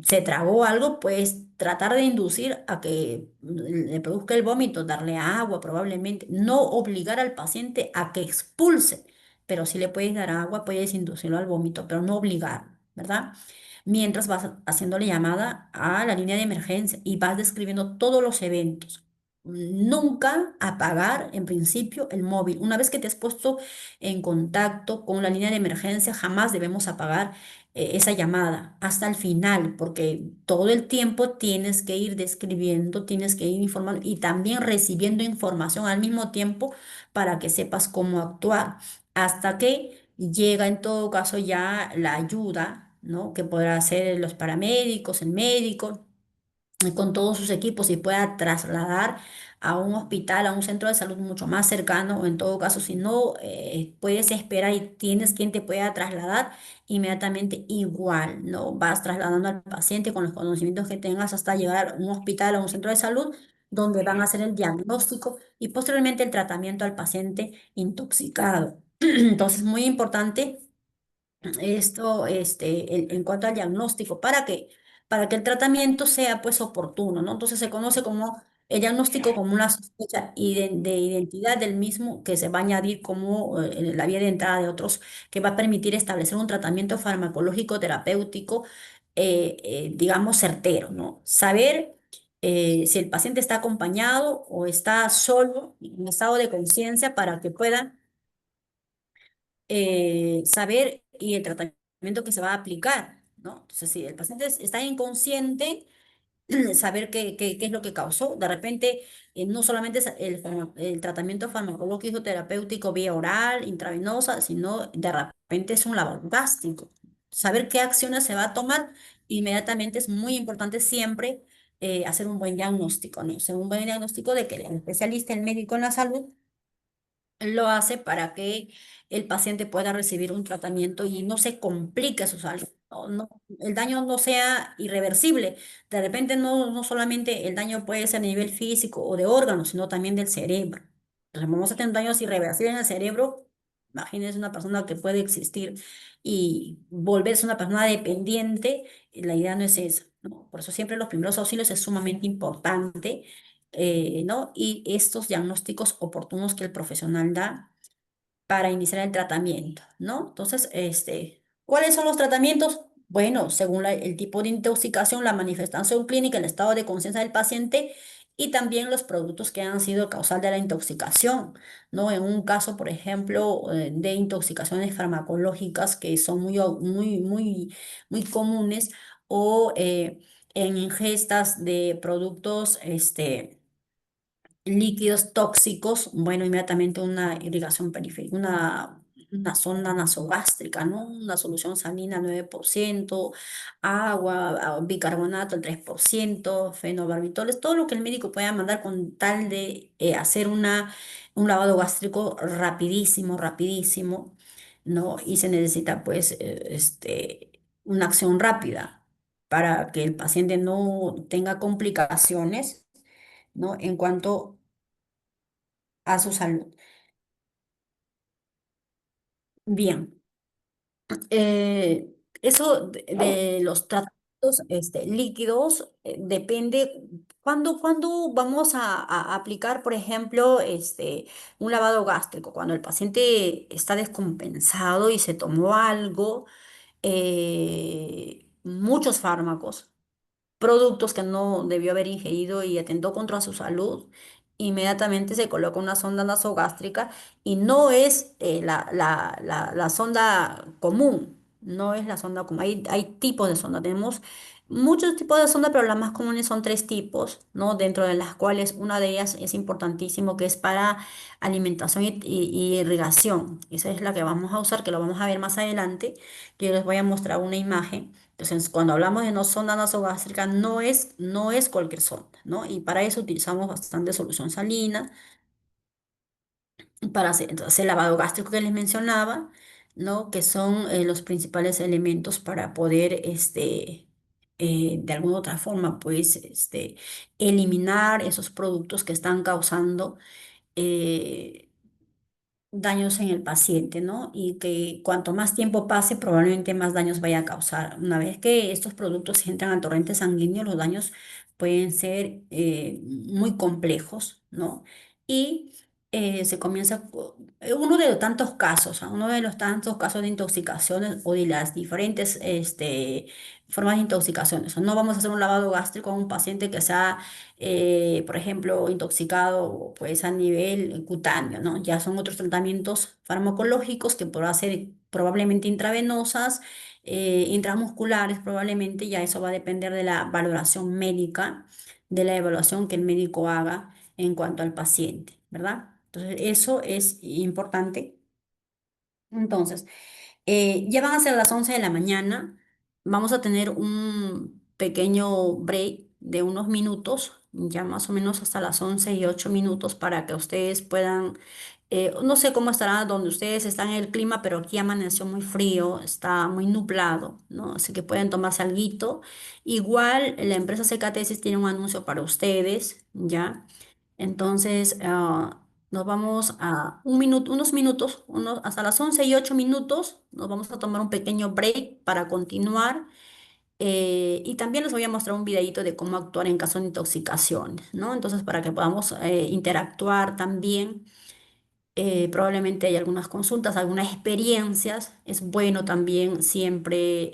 se tragó algo, pues tratar de inducir a que le produzca el vómito, darle agua probablemente, no obligar al paciente a que expulse, pero si le puedes dar agua, puedes inducirlo al vómito, pero no obligar, ¿verdad? Mientras vas haciéndole llamada a la línea de emergencia y vas describiendo todos los eventos. Nunca apagar en principio el móvil. Una vez que te has puesto en contacto con la línea de emergencia, jamás debemos apagar esa llamada hasta el final, porque todo el tiempo tienes que ir describiendo, tienes que ir informando y también recibiendo información al mismo tiempo para que sepas cómo actuar, hasta que llega en todo caso ya la ayuda, ¿no? Que podrá hacer los paramédicos, el médico con todos sus equipos y pueda trasladar a un hospital, a un centro de salud mucho más cercano, o en todo caso, si no puedes esperar y tienes quien te pueda trasladar, inmediatamente igual, ¿no? Vas trasladando al paciente con los conocimientos que tengas hasta llegar a un hospital, a un centro de salud, donde van a hacer el diagnóstico y posteriormente el tratamiento al paciente intoxicado. Entonces, muy importante esto, en cuanto al diagnóstico, para que el tratamiento sea pues oportuno, ¿no? Entonces se conoce como el diagnóstico como una sospecha de identidad del mismo que se va a añadir como en la vía de entrada de otros, que va a permitir establecer un tratamiento farmacológico terapéutico, digamos, certero, ¿no? Saber si el paciente está acompañado o está solo, en estado de conciencia, para que pueda saber y el tratamiento que se va a aplicar, ¿no? Entonces, si el paciente está inconsciente, saber qué es lo que causó. De repente, no solamente es el tratamiento farmacológico terapéutico vía oral, intravenosa, sino de repente es un lavado gástrico. Saber qué acciones se va a tomar inmediatamente es muy importante siempre hacer un buen diagnóstico, ¿no? Hacer un buen diagnóstico de que el especialista, el médico en la salud, lo hace para que el paciente pueda recibir un tratamiento y no se complique su salud. El daño no sea irreversible. De repente no solamente el daño puede ser a nivel físico o de órganos, sino también del cerebro. Entonces, vamos a tener daños irreversibles en el cerebro. Imagínense una persona que puede existir y volverse una persona dependiente. Y la idea no es esa, ¿no? Por eso siempre los primeros auxilios es sumamente importante, ¿no? Y estos diagnósticos oportunos que el profesional da para iniciar el tratamiento, ¿no? Entonces, ¿cuáles son los tratamientos? Bueno, según el tipo de intoxicación, la manifestación clínica, el estado de conciencia del paciente y también los productos que han sido causal de la intoxicación, ¿no? En un caso, por ejemplo, de intoxicaciones farmacológicas que son muy comunes o en ingestas de productos, líquidos tóxicos, bueno, inmediatamente una irrigación periférica, una sonda nasogástrica, ¿no? Una solución salina 9%, agua, bicarbonato el 3%, fenobarbital, todo lo que el médico pueda mandar con tal de hacer un lavado gástrico rapidísimo, rapidísimo, ¿no? Y se necesita pues una acción rápida para que el paciente no tenga complicaciones, ¿no? En cuanto a su salud. Bien, eso de los tratamientos líquidos depende cuando vamos a aplicar, por ejemplo, un lavado gástrico, cuando el paciente está descompensado y se tomó algo, muchos fármacos, productos que no debió haber ingerido y atentó contra su salud, inmediatamente se coloca una sonda nasogástrica y no es la sonda común, no es la sonda común. Hay tipos de sonda, tenemos muchos tipos de sonda, pero las más comunes son tres tipos, ¿no? Dentro de las cuales una de ellas es importantísimo, que es para alimentación y irrigación. Esa es la que vamos a usar, que lo vamos a ver más adelante. Yo les voy a mostrar una imagen. Entonces, cuando hablamos de no sonda nasogástrica, no es cualquier sonda, ¿no? Y para eso utilizamos bastante solución salina, para hacer entonces, el lavado gástrico que les mencionaba, ¿no? Que son los principales elementos para poder, de alguna otra forma, pues, eliminar esos productos que están causando eh, daños en el paciente, ¿no? Y que cuanto más tiempo pase, probablemente más daños vaya a causar. Una vez que estos productos entran al torrente sanguíneo, los daños pueden ser muy complejos, ¿no? Y se comienza, uno de los tantos casos, ¿ah? Uno de los tantos casos de intoxicaciones o de las diferentes formas de intoxicaciones. No vamos a hacer un lavado gástrico a un paciente que sea por ejemplo, intoxicado pues a nivel cutáneo, ¿no? Ya son otros tratamientos farmacológicos que podrán ser probablemente intravenosas, intramusculares probablemente, ya eso va a depender de la valoración médica, de la evaluación que el médico haga en cuanto al paciente, ¿verdad? Entonces, eso es importante. Entonces, ya van a ser las 11 de la mañana. Vamos a tener un pequeño break de unos minutos, ya más o menos hasta las 11:08 para que ustedes puedan, no sé cómo estará donde ustedes están en el clima, pero aquí amaneció muy frío, está muy nublado, ¿no? Así que pueden tomarse alguito. Igual la empresa Secatesis tiene un anuncio para ustedes, ¿ya? Entonces, nos vamos a unos minutos, hasta las 11:08, nos vamos a tomar un pequeño break para continuar. Y también les voy a mostrar un videito de cómo actuar en caso de intoxicación, ¿no? Entonces, para que podamos interactuar también, probablemente hay algunas consultas, algunas experiencias. Es bueno también siempre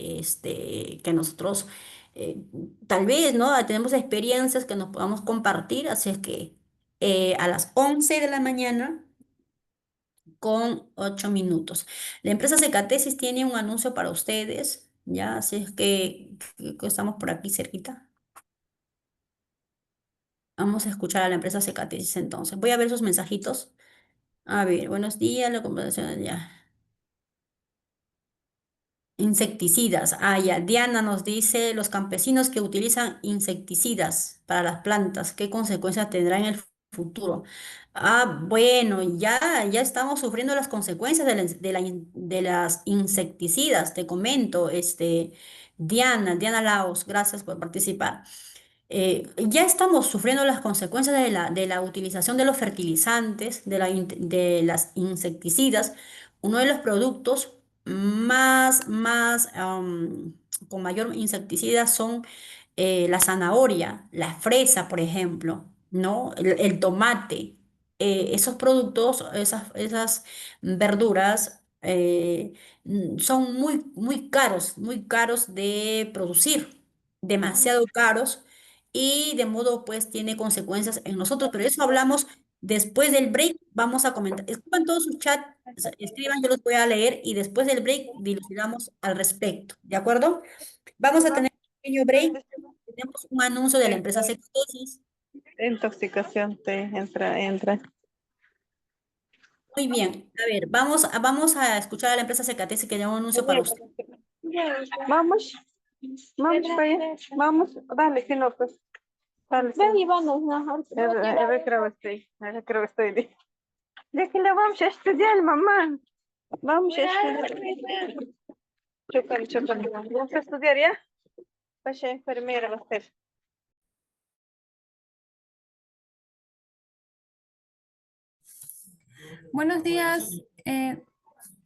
que nosotros, eh, tal vez, ¿no? Tenemos experiencias que nos podamos compartir, así es que a las 11 de la mañana con 8 minutos. La empresa Secatesis tiene un anuncio para ustedes, ¿ya? Así es que estamos por aquí cerquita. Vamos a escuchar a la empresa Secatesis entonces. Voy a ver sus mensajitos. A ver, buenos días, la conversación ya. Insecticidas. Ah, ya. Diana nos dice, los campesinos que utilizan insecticidas para las plantas, ¿qué consecuencias tendrá en el futuro? Ah, bueno, ya estamos sufriendo las consecuencias de las insecticidas, te comento, Diana Laos, gracias por participar. Ya estamos sufriendo las consecuencias de la utilización de los fertilizantes, de las insecticidas. Uno de los productos con mayor insecticida son la zanahoria, la fresa, por ejemplo, ¿no? El tomate. Esos productos, esas verduras son muy caros de producir, demasiado caros y de modo pues tiene consecuencias en nosotros, pero eso hablamos después del break, vamos a comentar. Escriban todos sus chats, escriban, yo los voy a leer y después del break dilucidamos al respecto, ¿de acuerdo? Vamos a tener un pequeño break, tenemos un anuncio de la empresa Secotesis. Intoxicación te entra. Muy bien, a ver, vamos a escuchar a la empresa Secatesis que tiene un anuncio para usted. Vamos, vamos para allá. Vamos, dale, si no, pues. Dale, Ven y vamos, ajá. creo que estoy. Ya que le vamos a estudiar, mamá. Vamos a estudiar. Chocan. Vamos a estudiar ya. Vaya enfermera va a ser. Buenos días,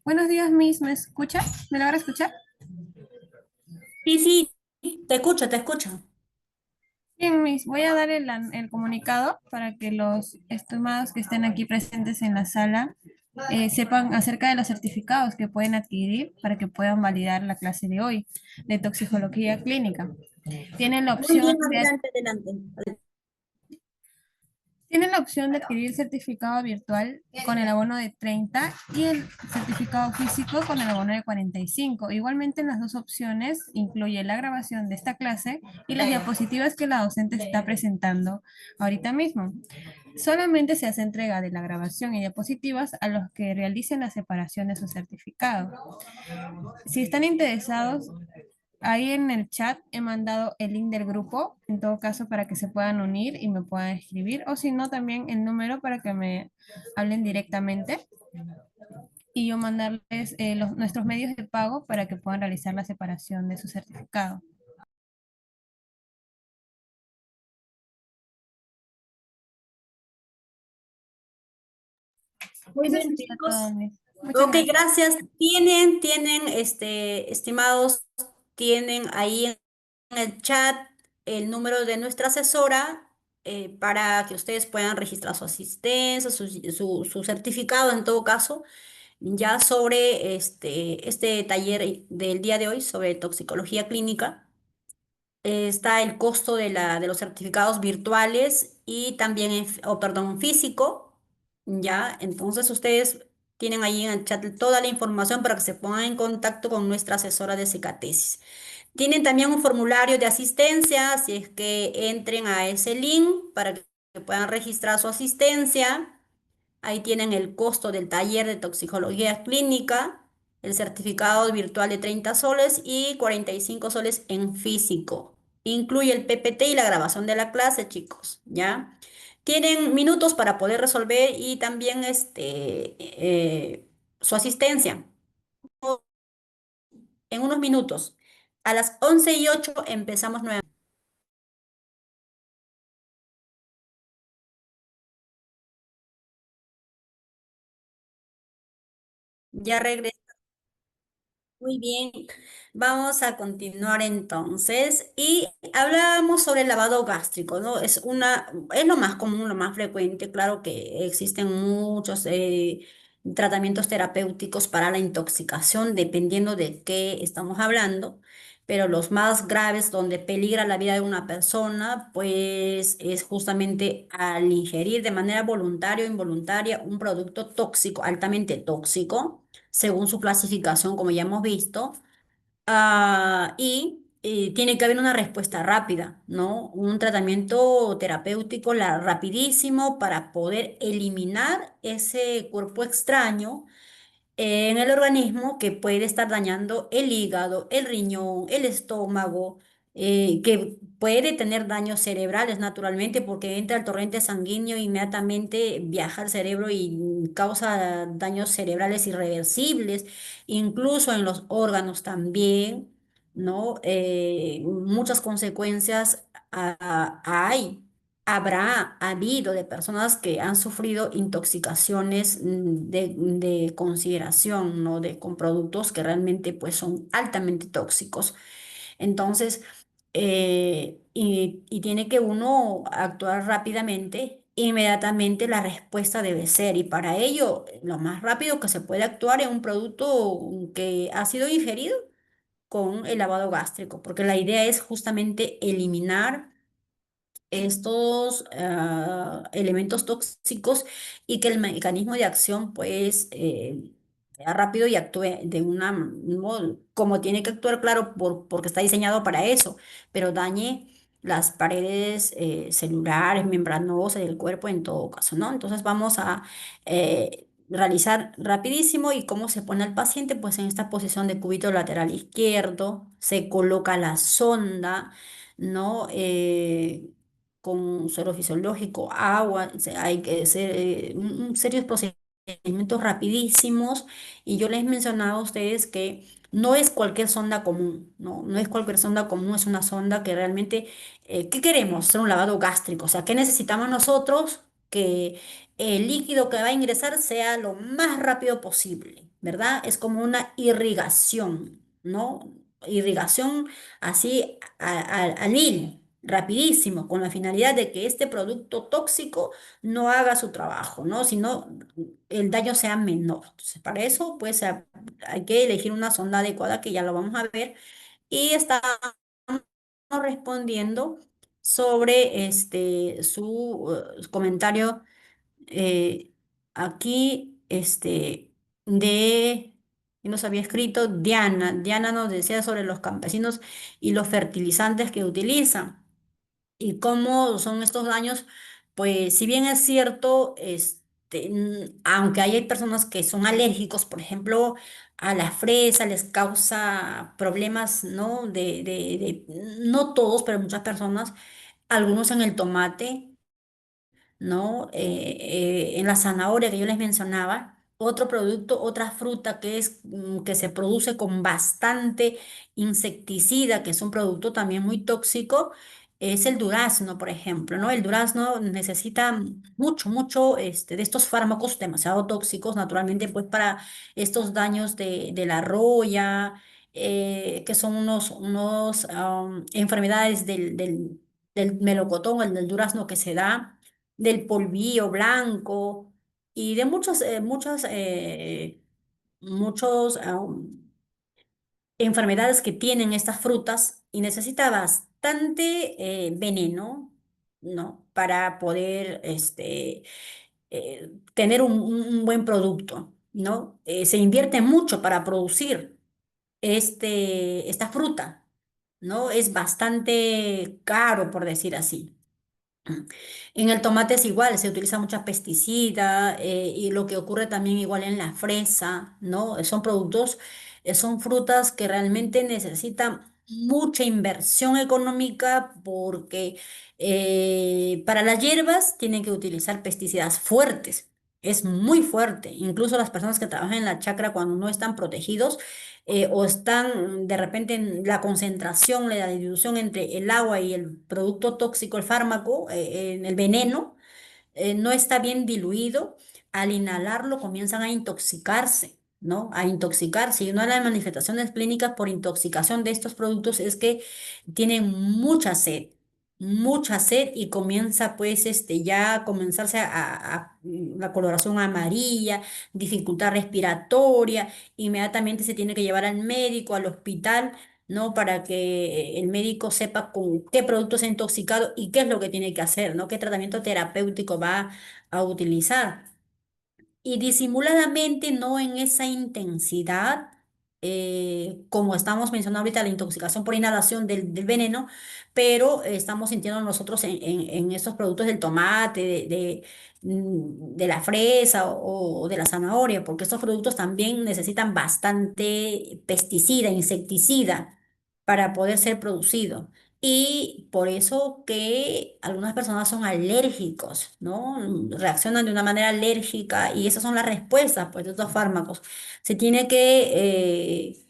buenos días, Miss. ¿Me escucha? ¿Me logra escuchar? Sí, sí, te escucho, te escucho. Bien, Miss. Voy a dar el comunicado para que los estimados que estén aquí presentes en la sala sepan acerca de los certificados que pueden adquirir para que puedan validar la clase de hoy de toxicología clínica. Tienen la Muy opción bien, de adelante. Tienen la opción de adquirir el certificado virtual con el abono de 30 y el certificado físico con el abono de 45. Igualmente en las dos opciones incluye la grabación de esta clase y las diapositivas que la docente está presentando ahorita mismo. Solamente se hace entrega de la grabación y diapositivas a los que realicen la separación de su certificado. Si están interesados, ahí en el chat he mandado el link del grupo, en todo caso, para que se puedan unir y me puedan escribir, o si no, también el número para que me hablen directamente y yo mandarles nuestros medios de pago para que puedan realizar la separación de su certificado. Muy Eso bien, sería todo, chicos. Miss. Muchas Ok, gracias. gracias. Estimados, tienen ahí en el chat el número de nuestra asesora para que ustedes puedan registrar su asistencia, su certificado en todo caso, ya sobre este taller del día de hoy sobre toxicología clínica. Está el costo de los certificados virtuales y también, perdón, físico, ¿ya? Entonces ustedes tienen ahí en el chat toda la información para que se pongan en contacto con nuestra asesora de psicatesis. Tienen también un formulario de asistencia, así es que entren a ese link para que puedan registrar su asistencia. Ahí tienen el costo del taller de toxicología clínica, el certificado virtual de 30 soles y 45 soles en físico. Incluye el PPT y la grabación de la clase, chicos, ¿ya? Tienen minutos para poder resolver y también su asistencia en unos minutos. A las 11:08 empezamos nuevamente. Ya regresamos. Muy bien, vamos a continuar entonces y hablábamos sobre el lavado gástrico, ¿no? Es lo más común, lo más frecuente, claro que existen muchos tratamientos terapéuticos para la intoxicación, dependiendo de qué estamos hablando, pero los más graves donde peligra la vida de una persona, pues es justamente al ingerir de manera voluntaria o involuntaria un producto tóxico, altamente tóxico según su clasificación, como ya hemos visto, y tiene que haber una respuesta rápida, ¿no? Un tratamiento terapéutico rapidísimo para poder eliminar ese cuerpo extraño en el organismo que puede estar dañando el hígado, el riñón, el estómago, que puede tener daños cerebrales naturalmente porque entra el torrente sanguíneo, inmediatamente viaja al cerebro y causa daños cerebrales irreversibles, incluso en los órganos también, ¿no? Muchas consecuencias hay. Habrá habido de personas que han sufrido intoxicaciones de consideración, ¿no? Con productos que realmente pues son altamente tóxicos. Entonces, y tiene que uno actuar rápidamente, inmediatamente la respuesta debe ser, y para ello, lo más rápido que se puede actuar en un producto que ha sido ingerido con el lavado gástrico, porque la idea es justamente eliminar estos elementos tóxicos y que el mecanismo de acción pues sea rápido y actúe de una como tiene que actuar, claro, porque está diseñado para eso, pero dañe las paredes celulares, membranosas del cuerpo en todo caso, ¿no? Entonces vamos a realizar rapidísimo y cómo se pone al paciente, pues en esta posición de cúbito lateral izquierdo, se coloca la sonda, ¿no? Con suero fisiológico, agua, hay que hacer serios procedimientos rapidísimos y yo les mencionaba a ustedes que no es cualquier sonda común, ¿no? No es cualquier sonda común, es una sonda que realmente, ¿qué queremos? Hacer un lavado gástrico, o sea, ¿qué necesitamos nosotros? Que el líquido que va a ingresar sea lo más rápido posible, ¿verdad? Es como una irrigación, ¿no? Irrigación así al hilo, rapidísimo, con la finalidad de que este producto tóxico no haga su trabajo, ¿no? Sino el daño sea menor. Entonces, para eso, pues hay que elegir una sonda adecuada, que ya lo vamos a ver, y estamos respondiendo sobre su comentario eh, aquí, y nos había escrito Diana. Diana nos decía sobre los campesinos y los fertilizantes que utilizan y cómo son estos daños, pues si bien es cierto, aunque hay personas que son alérgicos, por ejemplo, a la fresa les causa problemas, ¿no? No todos, pero muchas personas, algunos en el tomate, ¿no? En la zanahoria que yo les mencionaba. Otro producto, otra fruta que se produce con bastante insecticida, que es un producto también muy tóxico, es el durazno, por ejemplo, ¿no? El durazno necesita mucho, de estos fármacos demasiado tóxicos, naturalmente, pues para estos daños de la roya, que son enfermedades del melocotón, el del durazno que se da del polvillo blanco y de muchos enfermedades que tienen estas frutas y necesita bastante veneno, ¿no? Para poder tener un buen producto, ¿no? Se invierte mucho para producir esta fruta, ¿no? Es bastante caro, por decir así. En el tomate es igual, se utiliza mucha pesticida y lo que ocurre también igual en la fresa, ¿no? Son productos, son frutas que realmente necesitan mucha inversión económica porque para las hierbas tienen que utilizar pesticidas fuertes. Es muy fuerte. Incluso las personas que trabajan en la chacra cuando no están protegidos o están de repente en la concentración, la dilución entre el agua y el producto tóxico, el fármaco, en el veneno, no está bien diluido. Al inhalarlo comienzan a intoxicarse. ¿no? A intoxicarse. Y una de las manifestaciones clínicas por intoxicación de estos productos es que tienen mucha sed y comienza pues ya a comenzarse la coloración amarilla, dificultad respiratoria, inmediatamente se tiene que llevar al médico, al hospital, ¿no? Para que el médico sepa con qué producto se ha intoxicado y qué es lo que tiene que hacer, ¿no? ¿Qué tratamiento terapéutico va a utilizar? Y disimuladamente, no en esa intensidad, como estamos mencionando ahorita, la intoxicación por inhalación del veneno, pero estamos sintiendo nosotros en estos productos del tomate, de la fresa o de la zanahoria, porque estos productos también necesitan bastante pesticida, insecticida para poder ser producidos. Y por eso que algunas personas son alérgicos, ¿no? Reaccionan de una manera alérgica y esas son las respuestas, pues, de estos fármacos. Se tiene que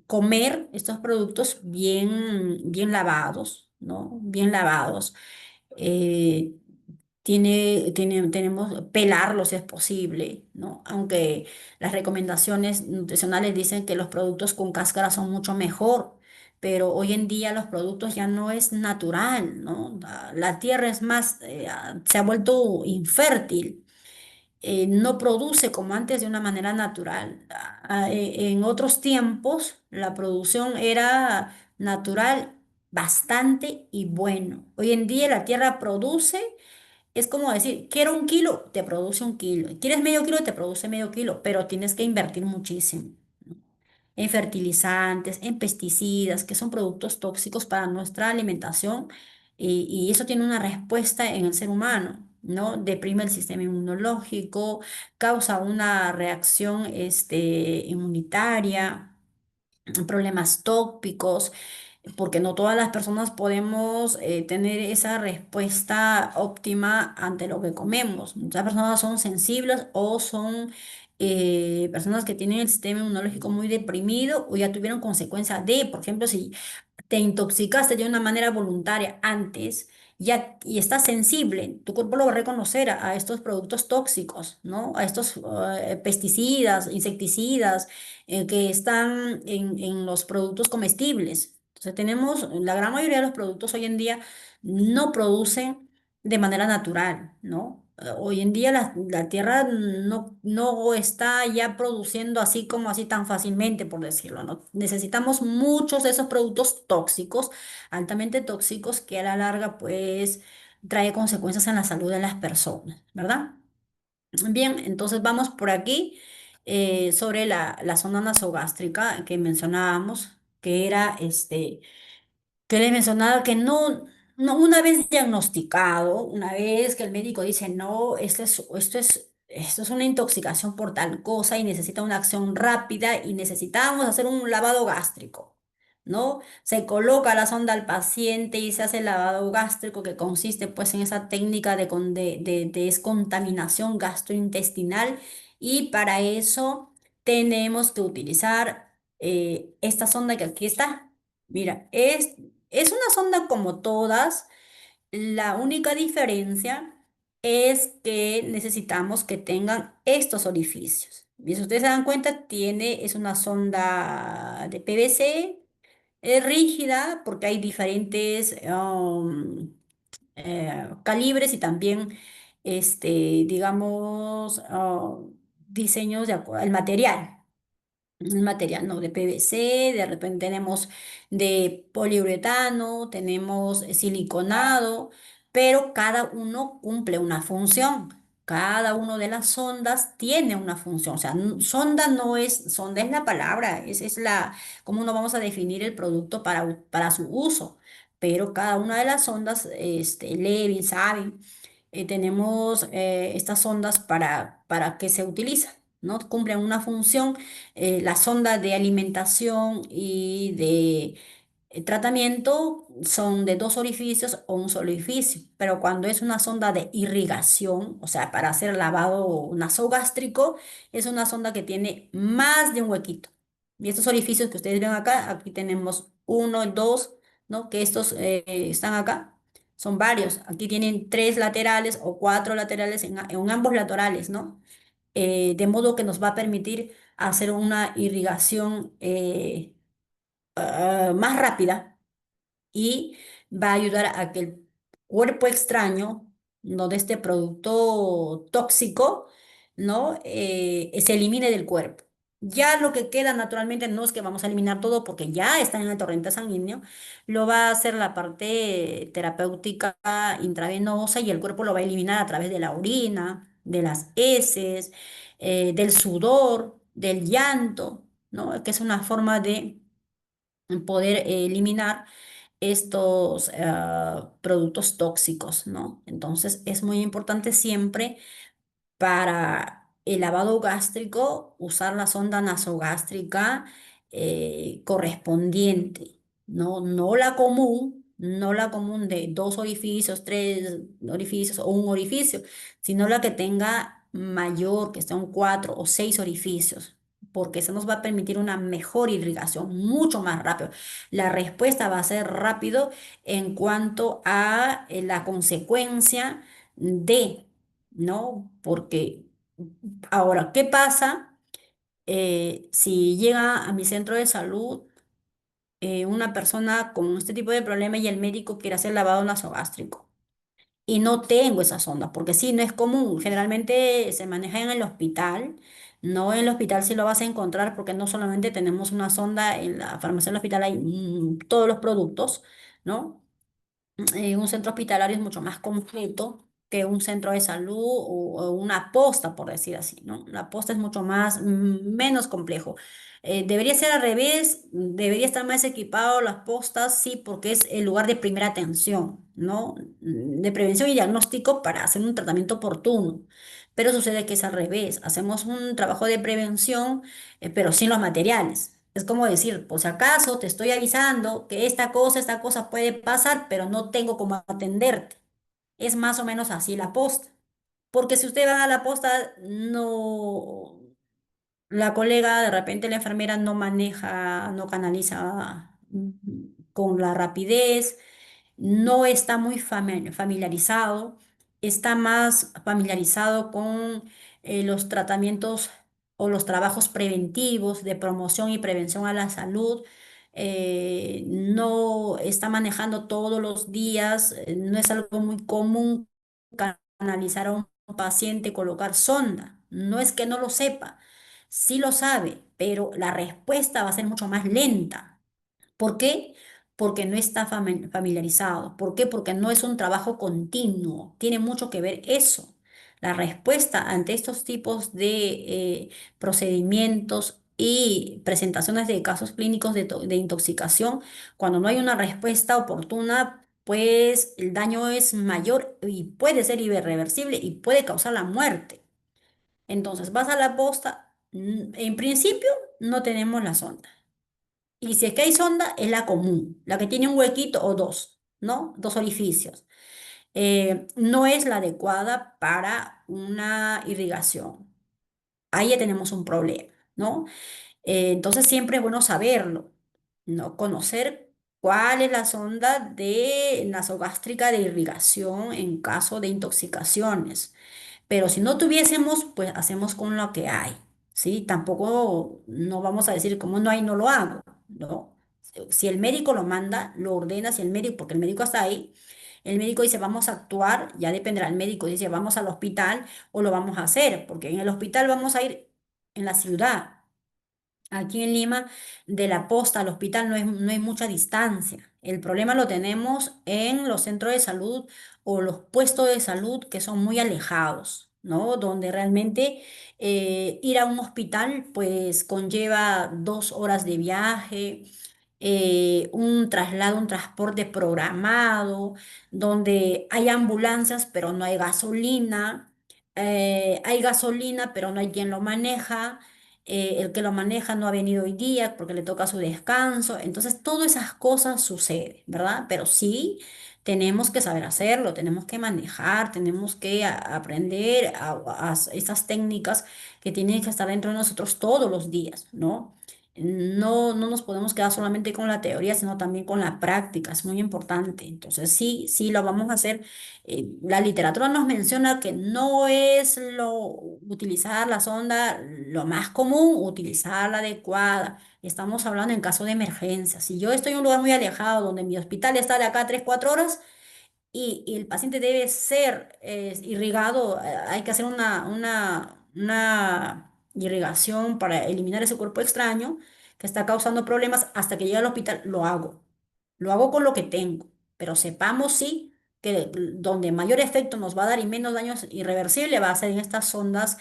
comer estos productos bien lavados, ¿no? Bien lavados. Eh, tenemos pelarlos si es posible, ¿no? Aunque las recomendaciones nutricionales dicen que los productos con cáscara son mucho mejor, pero hoy en día los productos ya no es natural, ¿no? La tierra es más, se ha vuelto infértil, no produce como antes de una manera natural. En otros tiempos la producción era natural bastante y bueno. Hoy en día la tierra produce, es como decir, quiero 1 kilo, te produce 1 kilo. ¿Quieres medio kilo? Te produce medio kilo, pero tienes que invertir muchísimo, ¿no? En fertilizantes, en pesticidas, que son productos tóxicos para nuestra alimentación, y eso tiene una respuesta en el ser humano, ¿no? Deprime el sistema inmunológico, causa una reacción inmunitaria, problemas tópicos, porque no todas las personas podemos tener esa respuesta óptima ante lo que comemos. Muchas personas son sensibles o son personas que tienen el sistema inmunológico muy deprimido o ya tuvieron consecuencia de, por ejemplo, si te intoxicaste de una manera voluntaria antes ya, y estás sensible, tu cuerpo lo va a reconocer a estos productos tóxicos, ¿no? A estos pesticidas, insecticidas que están en los productos comestibles. Entonces tenemos, la gran mayoría de los productos hoy en día no producen de manera natural, ¿no? Hoy en día la tierra no está ya produciendo así como así tan fácilmente, por decirlo, ¿no? Necesitamos muchos de esos productos tóxicos, altamente tóxicos, que a la larga pues trae consecuencias en la salud de las personas, ¿verdad? Bien, entonces vamos por aquí sobre la zona nasogástrica que mencionábamos, que era que le mencionaba que una vez diagnosticado, una vez que el médico dice, no, esto es una intoxicación por tal cosa y necesita una acción rápida y necesitamos hacer un lavado gástrico, ¿no? Se coloca la sonda al paciente y se hace el lavado gástrico que consiste pues en esa técnica de descontaminación gastrointestinal, y para eso tenemos que utilizar esta sonda que aquí está. Mira, es una sonda como todas, la única diferencia es que necesitamos que tengan estos orificios. Y si ustedes se dan cuenta, es una sonda de PVC, es rígida porque hay diferentes calibres y también, digamos, diseños de acuerdo al material. Un material, ¿no? De PVC, de repente tenemos de poliuretano, tenemos siliconado, pero cada uno cumple una función. Cada uno de las sondas tiene una función. O sea, sonda es la palabra, es cómo no vamos a definir el producto para su uso. Pero cada una de las sondas, Levin, Sabin, tenemos estas sondas para qué se utilizan, ¿no? Cumplen una función. La sonda de alimentación y de tratamiento son de 2 orificios o un solo orificio, pero cuando es una sonda de irrigación, o sea, para hacer lavado nasogástrico, es una sonda que tiene más de un huequito. Y estos orificios que ustedes ven acá, aquí tenemos uno, dos, ¿no? Que estos están acá. Son varios. Aquí tienen 3 laterales o 4 laterales en ambos laterales, ¿no? De modo que nos va a permitir hacer una irrigación más rápida y va a ayudar a que el cuerpo extraño, no de este producto tóxico, ¿no? Se elimine del cuerpo. Ya lo que queda naturalmente no es que vamos a eliminar todo porque ya está en el torrente sanguíneo, lo va a hacer la parte terapéutica intravenosa y el cuerpo lo va a eliminar a través de la orina, de las heces, del sudor, del llanto, ¿no? Que es una forma de poder eliminar estos productos tóxicos, ¿no? Entonces es muy importante siempre para el lavado gástrico usar la sonda nasogástrica correspondiente, ¿no? No la común de dos orificios, tres orificios o un orificio, sino la que tenga mayor, que sean cuatro o seis orificios, porque eso nos va a permitir una mejor irrigación, mucho más rápido. La respuesta va a ser rápido en cuanto a la consecuencia de, ¿no? Porque ahora, ¿qué pasa si llega a mi centro de salud una persona con este tipo de problema y el médico quiere hacer lavado nasogástrico? Y no tengo esa sonda, porque sí, no es común. Generalmente se maneja en el hospital. No en el hospital sí lo vas a encontrar porque no solamente tenemos una sonda en la farmacia del hospital, hay todos los productos, ¿no? Un centro hospitalario es mucho más completo que un centro de salud o una posta, por decir así, ¿no? La posta es mucho más, menos complejo. Debería ser al revés, debería estar más equipado las postas, sí, porque es el lugar de primera atención, ¿no? De prevención y diagnóstico para hacer un tratamiento oportuno. Pero sucede que es al revés. Hacemos un trabajo de prevención, pero sin los materiales. Es como decir, por si acaso te estoy avisando que esta cosa puede pasar, pero no tengo cómo atenderte. Es más o menos así la posta. Porque si usted va a la posta, no, la colega, de repente la enfermera no maneja, no canaliza con la rapidez, no está muy familiarizado, está más familiarizado con los tratamientos o los trabajos preventivos de promoción y prevención a la salud. No está manejando todos los días, no es algo muy común canalizar a un paciente, colocar sonda. No es que no lo sepa, sí lo sabe, pero la respuesta va a ser mucho más lenta. ¿Por qué? Porque no está familiarizado. ¿Por qué? Porque no es un trabajo continuo. Tiene mucho que ver eso. La respuesta ante estos tipos de procedimientos y presentaciones de casos clínicos de intoxicación, cuando no hay una respuesta oportuna, pues el daño es mayor y puede ser irreversible y puede causar la muerte. Entonces, vas a la posta, en principio no tenemos la sonda. Y si es que hay sonda, es la común, la que tiene un huequito o dos, ¿no? Dos orificios. No es la adecuada para una irrigación. Ahí ya tenemos un problema, ¿no? Entonces siempre es bueno saberlo, ¿no? Conocer cuál es la sonda de nasogástrica de irrigación en caso de intoxicaciones. Pero si no tuviésemos, pues hacemos con lo que hay, ¿sí? Tampoco no vamos a decir, como no hay, no lo hago, ¿no? Si el médico lo manda, lo ordena, si el médico, porque el médico está ahí, el médico dice, vamos a actuar, ya dependerá del médico, dice, vamos al hospital o lo vamos a hacer, porque en el hospital vamos a ir en la ciudad. Aquí en Lima, de la posta al hospital no hay mucha distancia. El problema lo tenemos en los centros de salud o los puestos de salud que son muy alejados, ¿no? Donde realmente ir a un hospital pues conlleva 2 horas de viaje, un traslado, un transporte programado, donde hay ambulancias pero no hay gasolina, hay gasolina pero no hay quien lo maneja, el que lo maneja no ha venido hoy día porque le toca su descanso. Entonces, todas esas cosas suceden, ¿verdad? Pero sí tenemos que saber hacerlo, tenemos que manejar, tenemos que aprender esas técnicas que tienen que estar dentro de nosotros todos los días, ¿no? No nos podemos quedar solamente con la teoría, sino también con la práctica, es muy importante. Entonces, sí, sí lo vamos a hacer. La literatura nos menciona que no es utilizar la sonda lo más común, utilizar la adecuada. Estamos hablando en caso de emergencia. Si yo estoy en un lugar muy alejado, donde mi hospital está de acá a 3 4 horas, y el paciente debe ser irrigado, hay que hacer una irrigación para eliminar ese cuerpo extraño que está causando problemas hasta que llegue al hospital, lo hago. Lo hago con lo que tengo, pero sepamos sí que donde mayor efecto nos va a dar y menos daños irreversibles va a ser en estas sondas,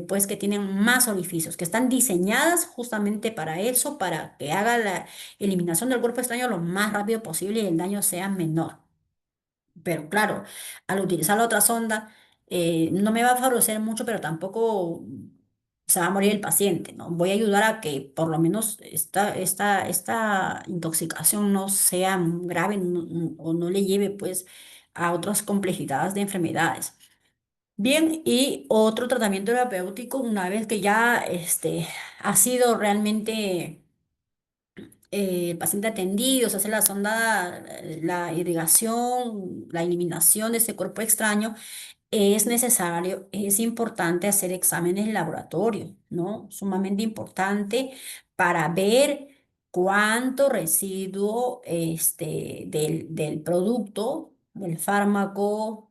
pues que tienen más orificios, que están diseñadas justamente para eso, para que haga la eliminación del cuerpo extraño lo más rápido posible y el daño sea menor. Pero claro, al utilizar la otra sonda, no me va a favorecer mucho, pero tampoco se va a morir el paciente, ¿no? Voy a ayudar a que por lo menos esta intoxicación no sea grave, o no le lleve pues a otras complejidades de enfermedades. Bien, y otro tratamiento terapéutico, una vez que ya ha sido realmente el paciente atendido, se hace la sonda, la irrigación, la eliminación de ese cuerpo extraño, es necesario, es importante hacer exámenes de laboratorio, ¿no? Sumamente importante para ver cuánto residuo del producto, del fármaco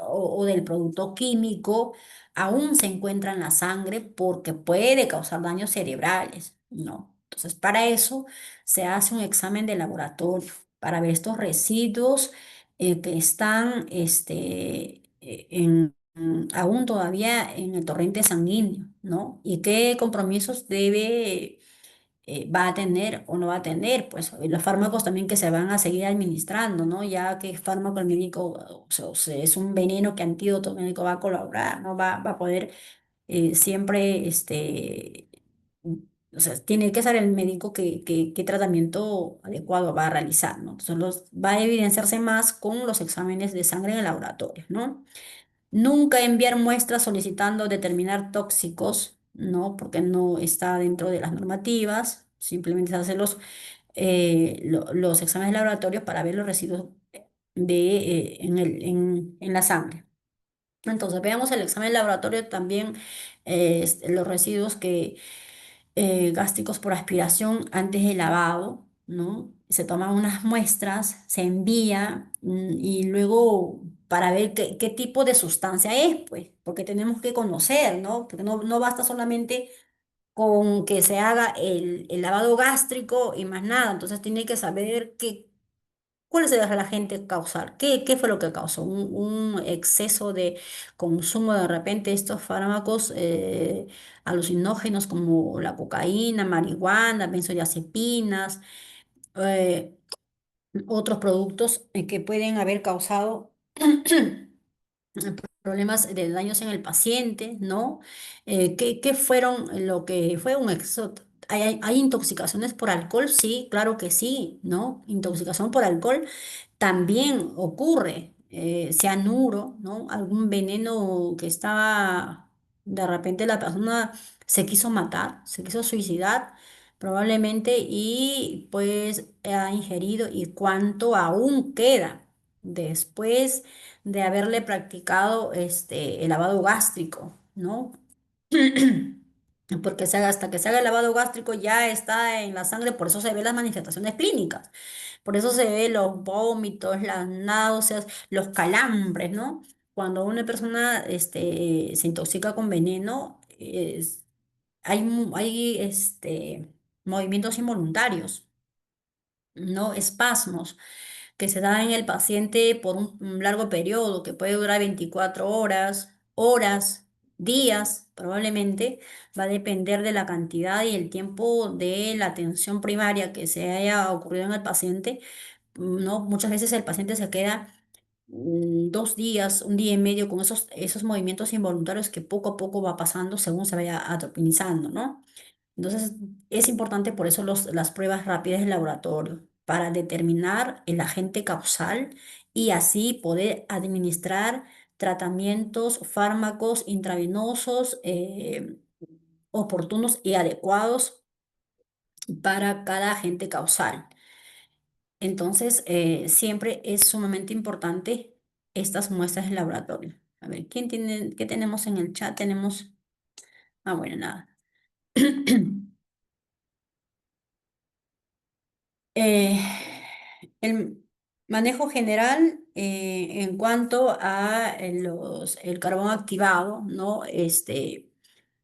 o del producto químico aún se encuentra en la sangre porque puede causar daños cerebrales, ¿no? Entonces, para eso se hace un examen de laboratorio para ver estos residuos que están aún todavía en el torrente sanguíneo, ¿no? Y qué compromisos va a tener o no va a tener, pues los fármacos también que se van a seguir administrando, ¿no? Ya que fármaco el médico, o sea, es un veneno, que antídoto el médico va a colaborar, ¿no? Va a poder siempre, o sea, tiene que ser el médico qué tratamiento adecuado va a realizar, ¿no? Entonces va a evidenciarse más con los exámenes de sangre en el laboratorio, ¿no? Nunca enviar muestras solicitando determinar tóxicos, ¿no? Porque no está dentro de las normativas. Simplemente se hacen los exámenes laboratorios para ver los residuos en la sangre. Entonces, veamos el examen laboratorio también, los residuos gástricos por aspiración antes del lavado, ¿no? Se toman unas muestras, se envía, y luego para ver qué tipo de sustancia es, pues, porque tenemos que conocer, ¿no? Porque no basta solamente con que se haga el lavado gástrico y más nada, entonces tiene que saber cuál es el agente causal, qué fue lo que causó, un exceso de consumo de repente de estos fármacos alucinógenos como la cocaína, marihuana, benzodiazepinas, eh, otros productos que pueden haber causado problemas de daños en el paciente, ¿no? ¿Qué fueron lo que fue un exceso? ¿Hay intoxicaciones por alcohol? Sí, claro que sí, ¿no? Intoxicación por alcohol también ocurre, cianuro, ¿no? Algún veneno que estaba, de repente la persona se quiso matar, se quiso suicidar, probablemente, y pues ha ingerido, y cuánto aún queda después de haberle practicado el lavado gástrico, ¿no? Porque hasta que se haga el lavado gástrico ya está en la sangre, por eso se ven las manifestaciones clínicas. Por eso se ve los vómitos, las náuseas, los calambres, ¿no? Cuando una persona se intoxica con veneno, hay movimientos involuntarios, ¿no? Espasmos que se dan en el paciente por un largo periodo, que puede durar 24 horas, días, probablemente. Va a depender de la cantidad y el tiempo de la atención primaria que se haya ocurrido en el paciente, ¿no? Muchas veces el paciente se queda 2 días, un día y medio con esos movimientos involuntarios que poco a poco va pasando según se vaya atropinizando, ¿no? Entonces, es importante por eso las pruebas rápidas de laboratorio, para determinar el agente causal y así poder administrar tratamientos, fármacos intravenosos oportunos y adecuados para cada agente causal. Entonces, siempre es sumamente importante estas muestras de laboratorio. A ver, ¿qué tenemos en el chat? Tenemos, bueno, nada. Eh, el manejo general en cuanto a el carbón activado, ¿no?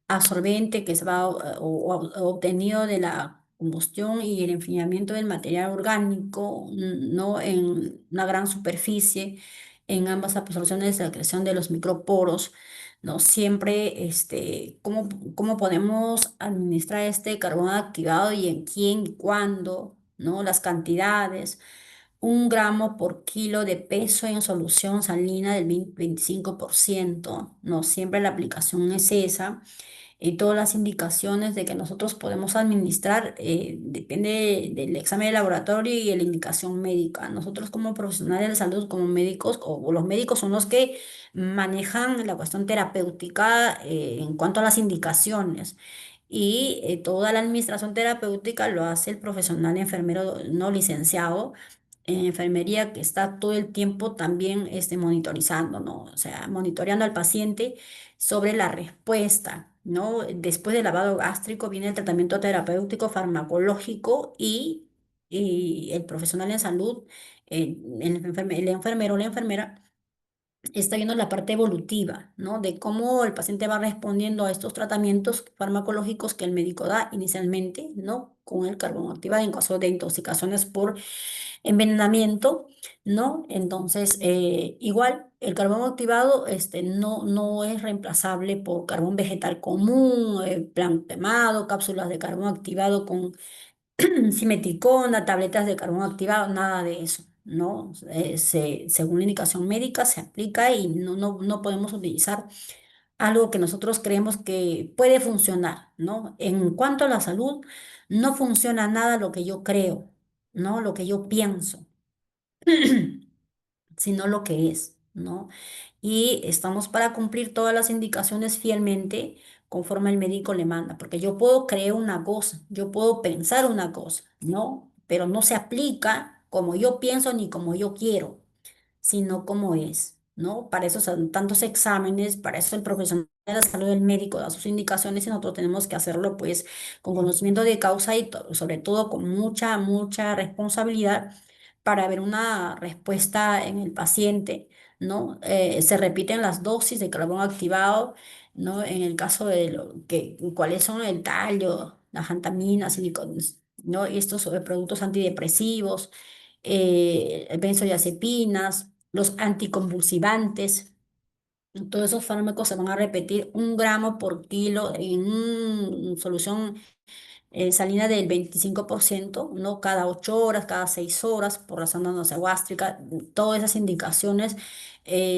Absorbente que se va obtenido de la combustión y el enfriamiento del material orgánico, ¿no? En una gran superficie, en ambas absorciones de la creación de los microporos, ¿no? Siempre, cómo podemos administrar este carbón activado y en quién y cuándo, ¿no? Las cantidades. 1 gramo por kilo de peso en solución salina del 25%, no siempre la aplicación es esa. Todas las indicaciones de que nosotros podemos administrar depende del examen de laboratorio y de la indicación médica. Nosotros como profesionales de salud, como médicos, o los médicos son los que manejan la cuestión terapéutica en cuanto a las indicaciones. Y toda la administración terapéutica lo hace el profesional enfermero no licenciado en enfermería que está todo el tiempo también monitorizando, ¿no? O sea, monitoreando al paciente sobre la respuesta, ¿no? Después del lavado gástrico viene el tratamiento terapéutico farmacológico y el profesional en salud, el enfermero o la enfermera está viendo la parte evolutiva, ¿no? De cómo el paciente va respondiendo a estos tratamientos farmacológicos que el médico da inicialmente, ¿no? Con el carbón activado en caso de intoxicaciones por envenenamiento, ¿no? Entonces, igual, el carbón activado no es reemplazable por carbón vegetal común, plan quemado, cápsulas de carbón activado con simeticona, tabletas de carbón activado, nada de eso, ¿no? Según la indicación médica se aplica y no podemos utilizar algo que nosotros creemos que puede funcionar, ¿no? En cuanto a la salud, no funciona nada lo que yo creo, ¿no? Lo que yo pienso, sino lo que es, ¿no? Y estamos para cumplir todas las indicaciones fielmente conforme el médico le manda, porque yo puedo creer una cosa, yo puedo pensar una cosa, ¿no? Pero no se aplica como yo pienso ni como yo quiero, sino como es, ¿no? Para eso son tantos exámenes, para eso el profesional de la salud, el médico da sus indicaciones y nosotros tenemos que hacerlo pues con conocimiento de causa y sobre todo con mucha responsabilidad para ver una respuesta en el paciente, ¿no? Se repiten las dosis de carbón activado, ¿no? En el caso de cuáles son el tallo, las antaminas, silicones, ¿no? Y estos productos antidepresivos, benzodiazepinas, los anticonvulsivantes. Todos esos fármacos se van a repetir 1 gramo por kilo en una solución salina del 25%, ¿no? Cada 8 horas, cada 6 horas, por razón de náusea gástrica, todas esas indicaciones,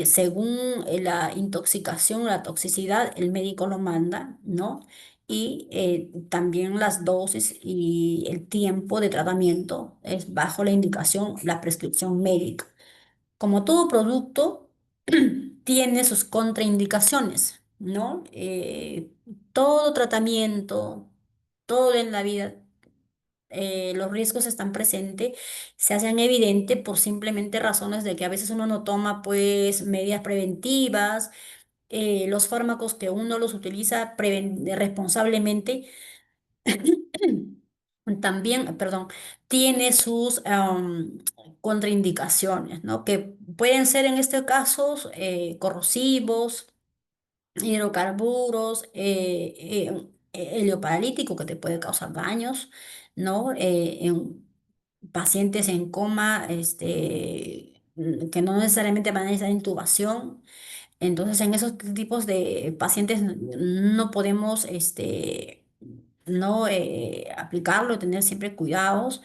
según la intoxicación, la toxicidad, el médico lo manda, ¿no? Y también las dosis y el tiempo de tratamiento es bajo la indicación, la prescripción médica. Como todo producto, tiene sus contraindicaciones, ¿no? Todo tratamiento, todo en la vida, los riesgos están presentes, se hacen evidentes por simplemente razones de que a veces uno no toma pues medidas preventivas, los fármacos que uno los utiliza responsablemente también, perdón, tiene sus contraindicaciones, ¿no? Que pueden ser en este caso corrosivos, hidrocarburos, helioparalítico que te puede causar daños, ¿no? En pacientes en coma, que no necesariamente van a necesitar intubación. Entonces, en esos tipos de pacientes no podemos, no aplicarlo, tener siempre cuidados.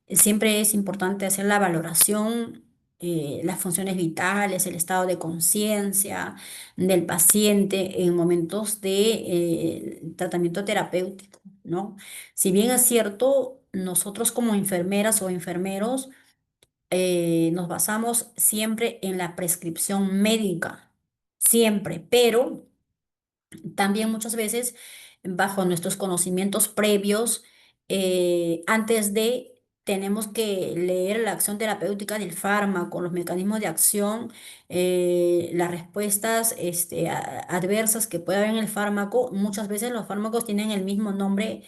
Siempre es importante hacer la valoración, las funciones vitales, el estado de conciencia del paciente en momentos de tratamiento terapéutico, ¿no? Si bien es cierto, nosotros como enfermeras o enfermeros nos basamos siempre en la prescripción médica, siempre, pero también muchas veces bajo nuestros conocimientos previos antes de, tenemos que leer la acción terapéutica del fármaco, los mecanismos de acción, las respuestas adversas que puede haber en el fármaco. Muchas veces los fármacos tienen el mismo nombre,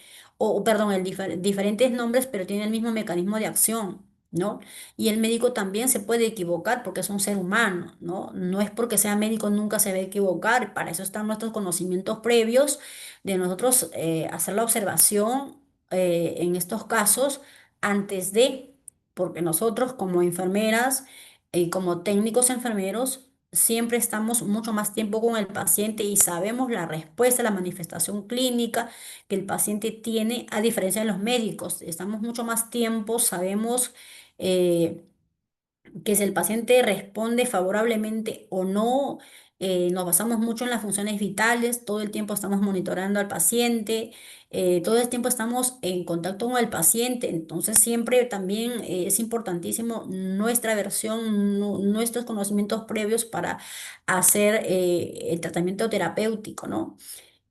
perdón, diferentes nombres, pero tienen el mismo mecanismo de acción. ¿No? Y el médico también se puede equivocar porque es un ser humano, ¿no? No es porque sea médico nunca se va a equivocar, para eso están nuestros conocimientos previos de nosotros hacer la observación en estos casos antes de, porque nosotros como enfermeras y como técnicos enfermeros siempre estamos mucho más tiempo con el paciente y sabemos la respuesta, la manifestación clínica que el paciente tiene, a diferencia de los médicos. Estamos mucho más tiempo, sabemos eh, que si el paciente responde favorablemente o no. Nos basamos mucho en las funciones vitales, todo el tiempo estamos monitoreando al paciente, todo el tiempo estamos en contacto con el paciente, entonces siempre también es importantísimo nuestra versión, nuestros conocimientos previos para hacer el tratamiento terapéutico, ¿no?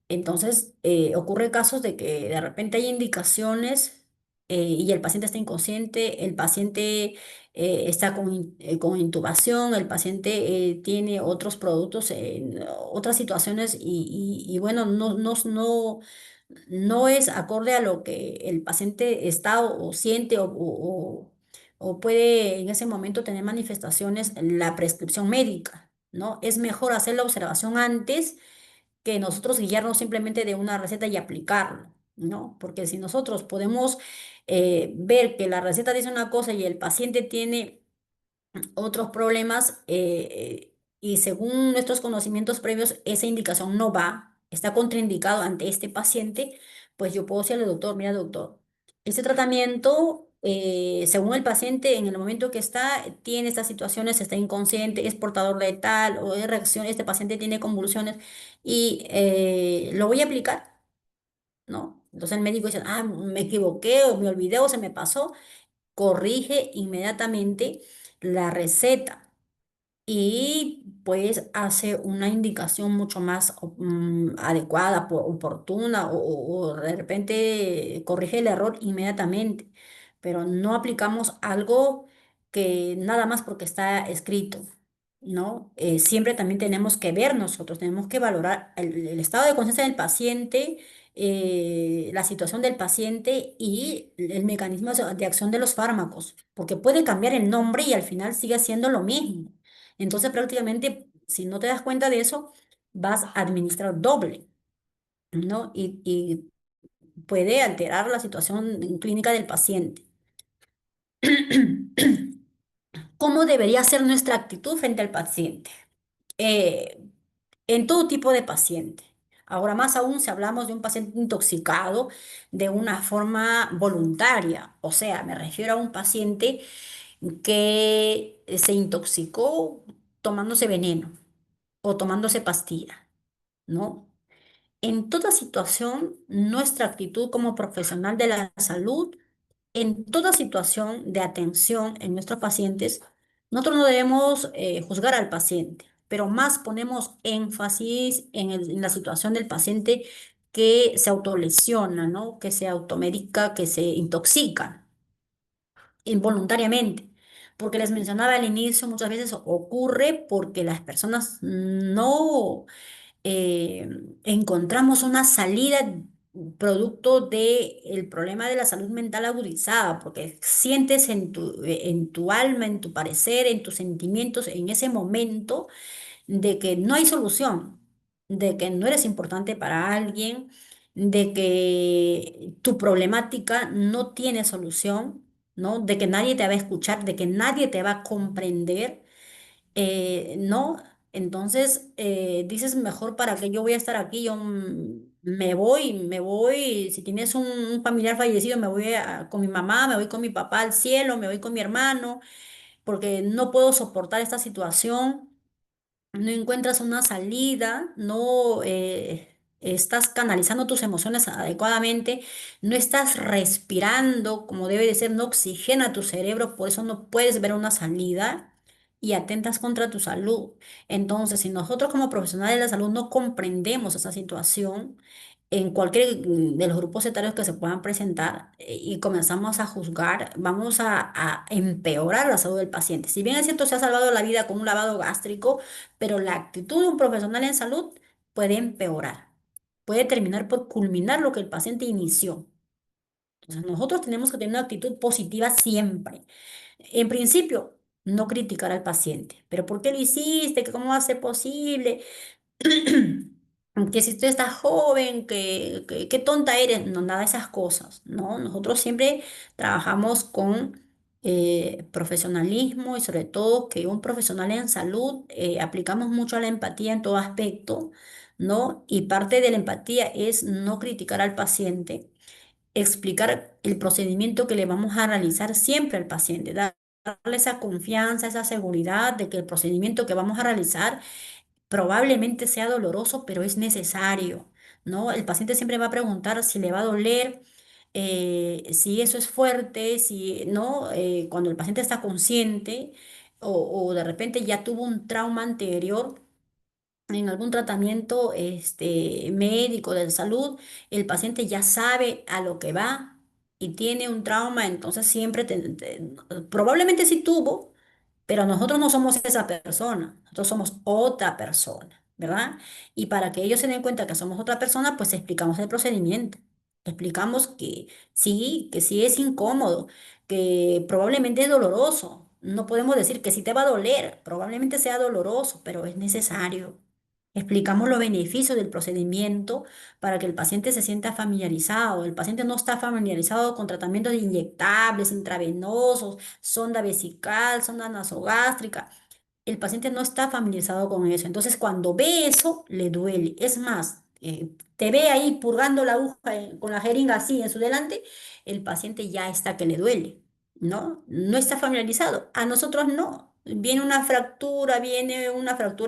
Entonces, ocurre casos de que de repente hay indicaciones y el paciente está inconsciente, el paciente está con intubación, el paciente tiene otros productos, otras situaciones y bueno, no es acorde a lo que el paciente está o siente o puede en ese momento tener manifestaciones en la prescripción médica, ¿no? Es mejor hacer la observación antes que nosotros guiarnos simplemente de una receta y aplicarlo, ¿no? Porque si nosotros podemos ver que la receta dice una cosa y el paciente tiene otros problemas y según nuestros conocimientos previos, esa indicación no va, está contraindicado ante este paciente, pues yo puedo decirle al doctor, mira doctor, este tratamiento, según el paciente, en el momento que está, tiene estas situaciones, está inconsciente, es portador de tal o de reacción, este paciente tiene convulsiones y lo voy a aplicar, ¿no? Entonces el médico dice, ah, me equivoqué o me olvidé o se me pasó, corrige inmediatamente la receta y pues hace una indicación mucho más adecuada, oportuna o de repente corrige el error inmediatamente, pero no aplicamos algo que nada más porque está escrito, ¿no? Siempre también tenemos que ver nosotros, tenemos que valorar el estado de conciencia del paciente, la situación del paciente y el mecanismo de acción de los fármacos, porque puede cambiar el nombre y al final sigue siendo lo mismo. Entonces, prácticamente, si no te das cuenta de eso, vas a administrar doble, ¿no? Y puede alterar la situación clínica del paciente. ¿Cómo debería ser nuestra actitud frente al paciente? Eh, en todo tipo de paciente. Ahora más aún si hablamos de un paciente intoxicado de una forma voluntaria, o sea, me refiero a un paciente que se intoxicó tomándose veneno o tomándose pastilla, ¿no? En toda situación, nuestra actitud como profesional de la salud, en toda situación de atención en nuestros pacientes, nosotros no debemos juzgar al paciente, pero más ponemos énfasis en la situación del paciente que se autolesiona, ¿no? Que se automedica, que se intoxica involuntariamente. Porque les mencionaba al inicio, muchas veces ocurre porque las personas no eh, encontramos una salida producto del problema de la salud mental agudizada, porque sientes en tu alma, en tu parecer, en tus sentimientos, en ese momento de que no hay solución, de que no eres importante para alguien, de que tu problemática no tiene solución, ¿no? De que nadie te va a escuchar, de que nadie te va a comprender, ¿no? Entonces dices, mejor para que yo voy a estar aquí, yo me voy, si tienes un familiar fallecido, me voy con mi mamá, me voy con mi papá al cielo, me voy con mi hermano, porque no puedo soportar esta situación, no encuentras una salida, no estás canalizando tus emociones adecuadamente, no estás respirando como debe de ser, no oxigena tu cerebro, por eso no puedes ver una salida y atentas contra tu salud. Entonces, si nosotros como profesionales de la salud no comprendemos esa situación, en cualquier de los grupos etarios que se puedan presentar y comenzamos a juzgar, vamos a empeorar la salud del paciente. Si bien es cierto, se ha salvado la vida con un lavado gástrico, pero la actitud de un profesional en salud puede empeorar, puede terminar por culminar lo que el paciente inició. Entonces, nosotros tenemos que tener una actitud positiva siempre. En principio, no criticar al paciente. ¿Pero por qué lo hiciste? ¿Que ¿Cómo va a ser posible? Que si tú estás joven, que qué tonta eres, no, nada de esas cosas, ¿no? Nosotros siempre trabajamos con profesionalismo y sobre todo que un profesional en salud aplicamos mucho a la empatía en todo aspecto, ¿no? Y parte de la empatía es no criticar al paciente, explicar el procedimiento que le vamos a realizar siempre al paciente, darle esa confianza, esa seguridad de que el procedimiento que vamos a realizar probablemente sea doloroso, pero es necesario, ¿no? El paciente siempre va a preguntar si le va a doler, si eso es fuerte, si, ¿no? Cuando el paciente está consciente o de repente ya tuvo un trauma anterior en algún tratamiento médico de salud, el paciente ya sabe a lo que va y tiene un trauma, entonces siempre probablemente sí tuvo, pero nosotros no somos esa persona, nosotros somos otra persona, ¿verdad? Y para que ellos se den cuenta que somos otra persona, pues explicamos el procedimiento. Explicamos que sí es incómodo, que probablemente es doloroso. No podemos decir que sí te va a doler, probablemente sea doloroso, pero es necesario. Explicamos los beneficios del procedimiento para que el paciente se sienta familiarizado. El paciente no está familiarizado con tratamientos de inyectables, intravenosos, sonda vesical, sonda nasogástrica. El paciente no está familiarizado con eso. Entonces, cuando ve eso, le duele. Es más, te ve ahí purgando la aguja con la jeringa así en su delante, el paciente ya está que le duele, ¿no? No está familiarizado. A nosotros no. Viene una fractura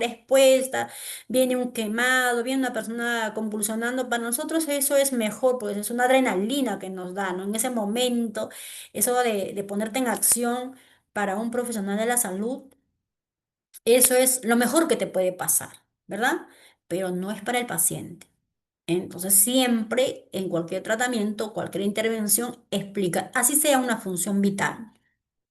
expuesta, viene un quemado, viene una persona convulsionando. Para nosotros eso es mejor, pues es una adrenalina que nos da, ¿no? En ese momento, eso de ponerte en acción para un profesional de la salud eso es lo mejor que te puede pasar, ¿verdad? Pero no es para el paciente. Entonces, siempre en cualquier tratamiento, cualquier intervención, explica, así sea una función vital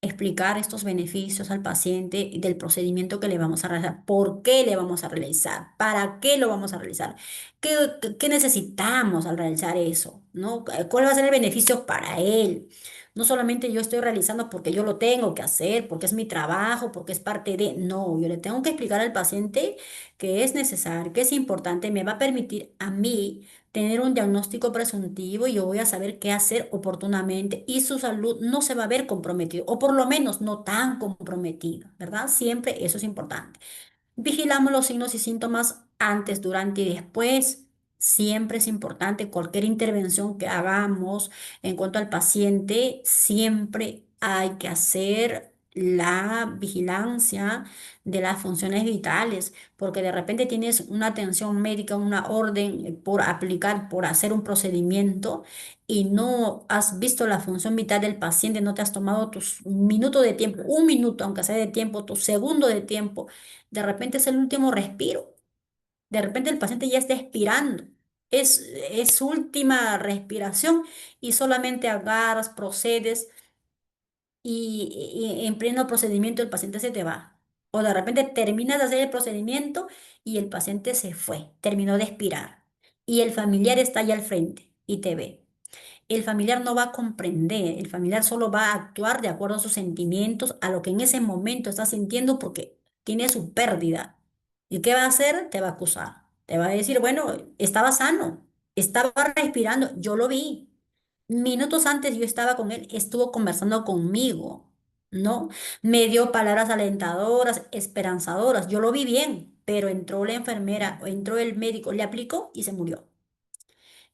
explicar estos beneficios al paciente del procedimiento que le vamos a realizar, por qué le vamos a realizar, para qué lo vamos a realizar, qué necesitamos al realizar eso, ¿no? ¿Cuál va a ser el beneficio para él? No solamente yo estoy realizando porque yo lo tengo que hacer, porque es mi trabajo, porque es parte de... No, yo le tengo que explicar al paciente que es necesario, que es importante, me va a permitir a mí tener un diagnóstico presuntivo y yo voy a saber qué hacer oportunamente y su salud no se va a ver comprometida, o por lo menos no tan comprometida, ¿verdad? Siempre eso es importante. Vigilamos los signos y síntomas antes, durante y después. Siempre es importante cualquier intervención que hagamos en cuanto al paciente, siempre hay que hacer la vigilancia de las funciones vitales, porque de repente tienes una atención médica, una orden por aplicar, por hacer un procedimiento y no has visto la función vital del paciente, no te has tomado tus minutos de tiempo, un minuto, aunque sea de tiempo, tu segundo de tiempo de repente es el último respiro. De repente el paciente ya está expirando. Es su última respiración y solamente agarras, procedes y en pleno procedimiento el paciente se te va. O de repente terminas de hacer el procedimiento y el paciente se fue, terminó de expirar. Y el familiar está allá al frente y te ve. El familiar no va a comprender, el familiar solo va a actuar de acuerdo a sus sentimientos, a lo que en ese momento está sintiendo porque tiene su pérdida. ¿Y qué va a hacer? Te va a acusar. Te va a decir, bueno, estaba sano, estaba respirando, yo lo vi. Minutos antes yo estaba con él, estuvo conversando conmigo, ¿no? Me dio palabras alentadoras, esperanzadoras, yo lo vi bien, pero entró la enfermera, entró el médico, le aplicó y se murió.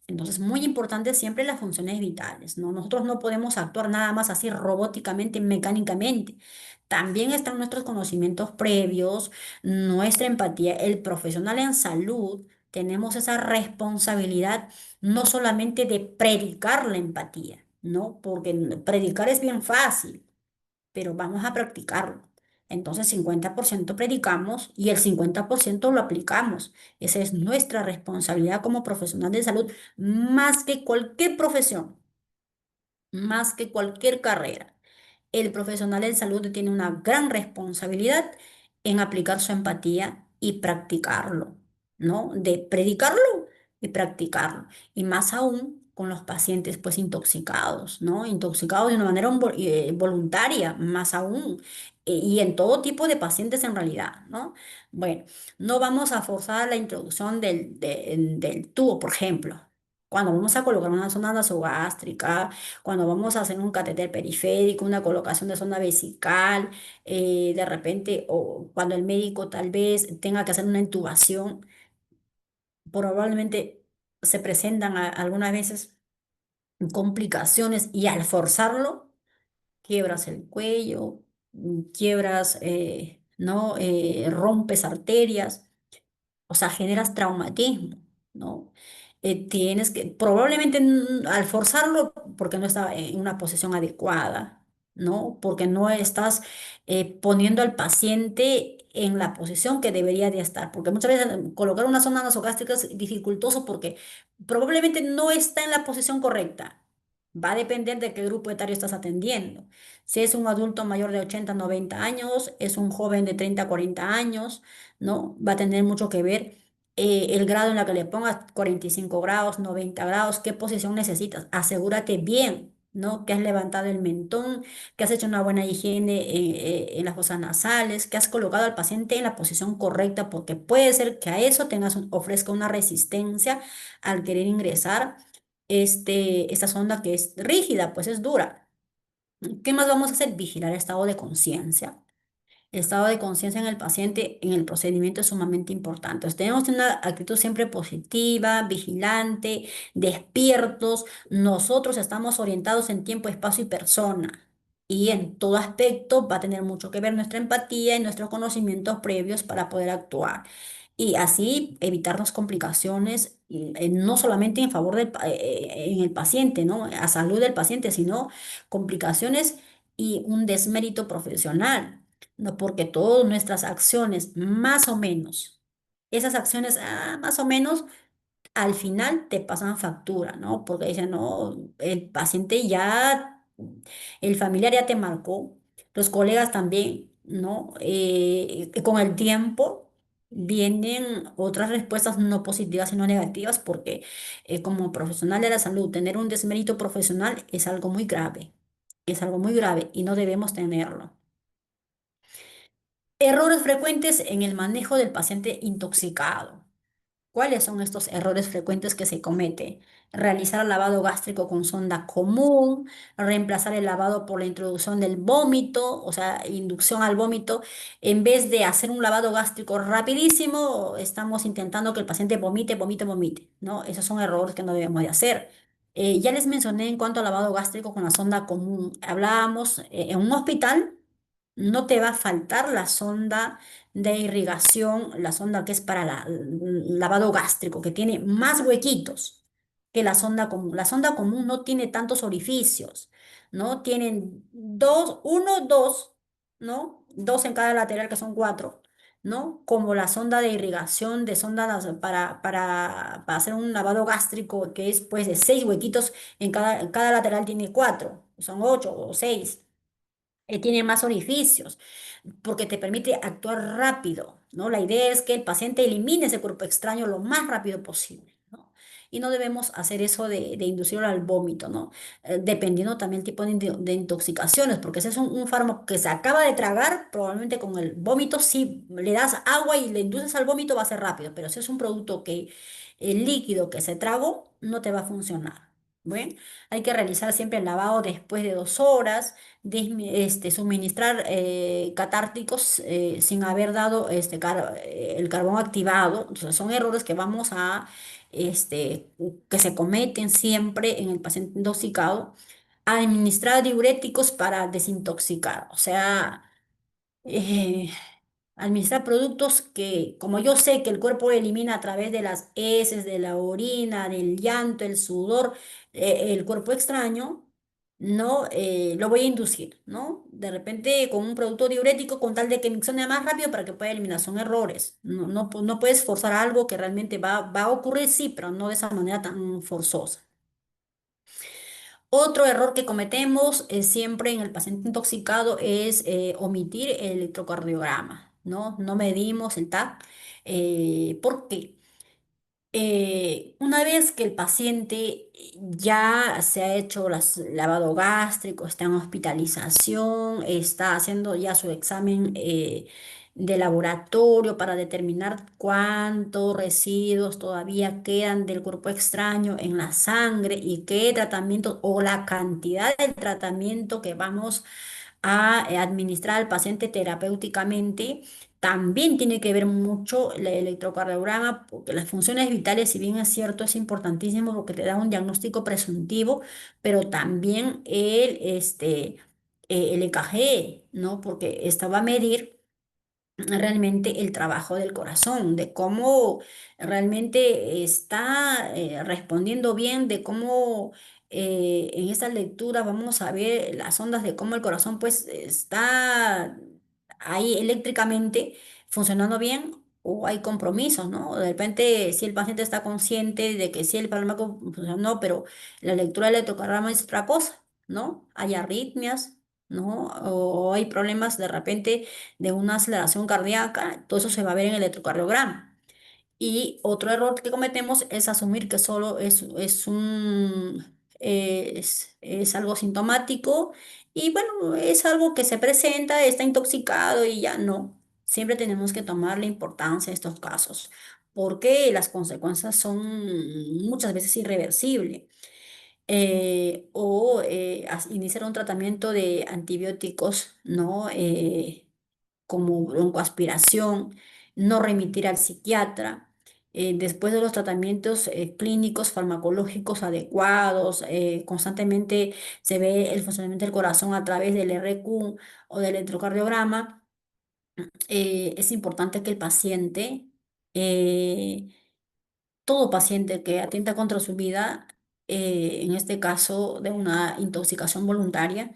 Entonces, muy importante siempre las funciones vitales, ¿no? Nosotros no podemos actuar nada más así robóticamente, mecánicamente. También están nuestros conocimientos previos, nuestra empatía. El profesional en salud tenemos esa responsabilidad no solamente de predicar la empatía, ¿no? Porque predicar es bien fácil, pero vamos a practicarlo. Entonces 50% predicamos y el 50% lo aplicamos. Esa es nuestra responsabilidad como profesional de salud, más que cualquier profesión, más que cualquier carrera. El profesional de salud tiene una gran responsabilidad en aplicar su empatía y practicarlo, ¿no? De predicarlo y practicarlo. Y más aún con los pacientes pues intoxicados, ¿no? Intoxicados de una manera voluntaria, más aún. Y en todo tipo de pacientes en realidad, ¿no? Bueno, no vamos a forzar la introducción del tubo, por ejemplo. Cuando vamos a colocar una sonda nasogástrica, cuando vamos a hacer un catéter periférico, una colocación de sonda vesical, de repente, o cuando el médico tal vez tenga que hacer una intubación, probablemente se presentan algunas veces complicaciones y al forzarlo, quiebras el cuello, quiebras, ¿no? Rompes arterias, o sea, generas traumatismo, ¿no? Tienes que, probablemente al forzarlo, porque no está en una posición adecuada, ¿no? Porque no estás poniendo al paciente en la posición que debería de estar, porque muchas veces colocar una zona nasogástrica es dificultoso porque probablemente no está en la posición correcta. Va a depender de qué grupo etario estás atendiendo. Si es un adulto mayor de 80 90 años, es un joven de 30 40 años, ¿no? Va a tener mucho que ver el grado en la que le pongas, 45 grados, 90 grados, qué posición necesitas. Asegúrate bien, ¿no? Que has levantado el mentón, que has hecho una buena higiene en las fosas nasales, que has colocado al paciente en la posición correcta, porque puede ser que a eso ofrezca una resistencia al querer ingresar esta sonda que es rígida, pues es dura. ¿Qué más vamos a hacer? Vigilar el estado de conciencia. El estado de conciencia en el paciente en el procedimiento es sumamente importante. Entonces, tenemos una actitud siempre positiva, vigilante, despiertos. Nosotros estamos orientados en tiempo, espacio y persona. Y en todo aspecto va a tener mucho que ver nuestra empatía y nuestros conocimientos previos para poder actuar. Y así evitarnos complicaciones, no solamente en favor en el paciente, ¿no? A salud del paciente, sino complicaciones y un desmérito profesional. No, porque todas nuestras acciones, más o menos, esas acciones, más o menos, al final te pasan factura, ¿no? Porque dicen, no, el paciente ya, el familiar ya te marcó, los colegas también, ¿no? Con el tiempo vienen otras respuestas no positivas, sino negativas, porque como profesional de la salud, tener un desmérito profesional es algo muy grave y no debemos tenerlo. Errores frecuentes en el manejo del paciente intoxicado. ¿Cuáles son estos errores frecuentes que se cometen? Realizar el lavado gástrico con sonda común, reemplazar el lavado por la introducción del vómito, o sea, inducción al vómito. En vez de hacer un lavado gástrico rapidísimo, estamos intentando que el paciente vomite, vomite, vomite, ¿no? Esos son errores que no debemos de hacer. Ya les mencioné en cuanto al lavado gástrico con la sonda común. Hablábamos en un hospital. No te va a faltar la sonda de irrigación, la sonda que es para lavado gástrico, que tiene más huequitos que la sonda común. La sonda común no tiene tantos orificios, ¿no? Tienen dos, uno, dos, ¿no? Dos en cada lateral, que son cuatro, ¿no? Como la sonda de irrigación, de para hacer un lavado gástrico, que es pues de seis huequitos, cada lateral tiene cuatro, son ocho o seis. Tiene más orificios, porque te permite actuar rápido, ¿no? La idea es que el paciente elimine ese cuerpo extraño lo más rápido posible, ¿no? Y no debemos hacer eso de inducirlo al vómito, ¿no? Dependiendo también el tipo de intoxicaciones, porque ese es un fármaco que se acaba de tragar, probablemente con el vómito, si le das agua y le induces al vómito va a ser rápido, pero si es un producto que, el líquido que se tragó, no te va a funcionar. Bueno, hay que realizar siempre el lavado después de 2 horas, suministrar catárticos sin haber dado el carbón activado. Entonces, son errores que vamos a, que se cometen siempre en el paciente intoxicado. Administrar diuréticos para desintoxicar, o sea, eh, administrar productos que, como yo sé que el cuerpo elimina a través de las heces, de la orina, del llanto, el sudor, el cuerpo extraño. no lo voy a inducir, ¿no? De repente con un producto diurético con tal de que miccione más rápido para que pueda eliminar, son errores. No puedes forzar algo que realmente va a ocurrir, sí, pero no de esa manera tan forzosa. Otro error que cometemos siempre en el paciente intoxicado es omitir el electrocardiograma, ¿no? No medimos el TAC. ¿Por qué? Una vez que el paciente ya se ha hecho lavado gástrico, está en hospitalización, está haciendo ya su examen de laboratorio para determinar cuántos residuos todavía quedan del cuerpo extraño en la sangre y qué tratamiento o la cantidad del tratamiento que vamos a administrar al paciente terapéuticamente, también tiene que ver mucho el electrocardiograma, porque las funciones vitales, si bien es cierto, es importantísimo porque te da un diagnóstico presuntivo, pero también el EKG, ¿no? Porque esta va a medir realmente el trabajo del corazón, de cómo realmente está respondiendo bien, de cómo en esta lectura vamos a ver las ondas de cómo el corazón pues está ahí eléctricamente funcionando bien o hay compromisos, ¿no? De repente si el paciente está consciente de que sí el fármaco funcionó, pero la lectura del electrocardiograma es otra cosa, ¿no? Hay arritmias, ¿no? O hay problemas de repente de una aceleración cardíaca, todo eso se va a ver en el electrocardiograma. Y otro error que cometemos es asumir que solo es algo sintomático y bueno, es algo que se presenta, está intoxicado y ya no. Siempre tenemos que tomar la importancia de estos casos porque las consecuencias son muchas veces irreversibles. Iniciar un tratamiento de antibióticos, ¿no? Como broncoaspiración, no remitir al psiquiatra. Después de los tratamientos clínicos farmacológicos adecuados, constantemente se ve el funcionamiento del corazón a través del RQ o del electrocardiograma. Es importante que el paciente, eh, todo paciente que atenta contra su vida, en este caso de una intoxicación voluntaria,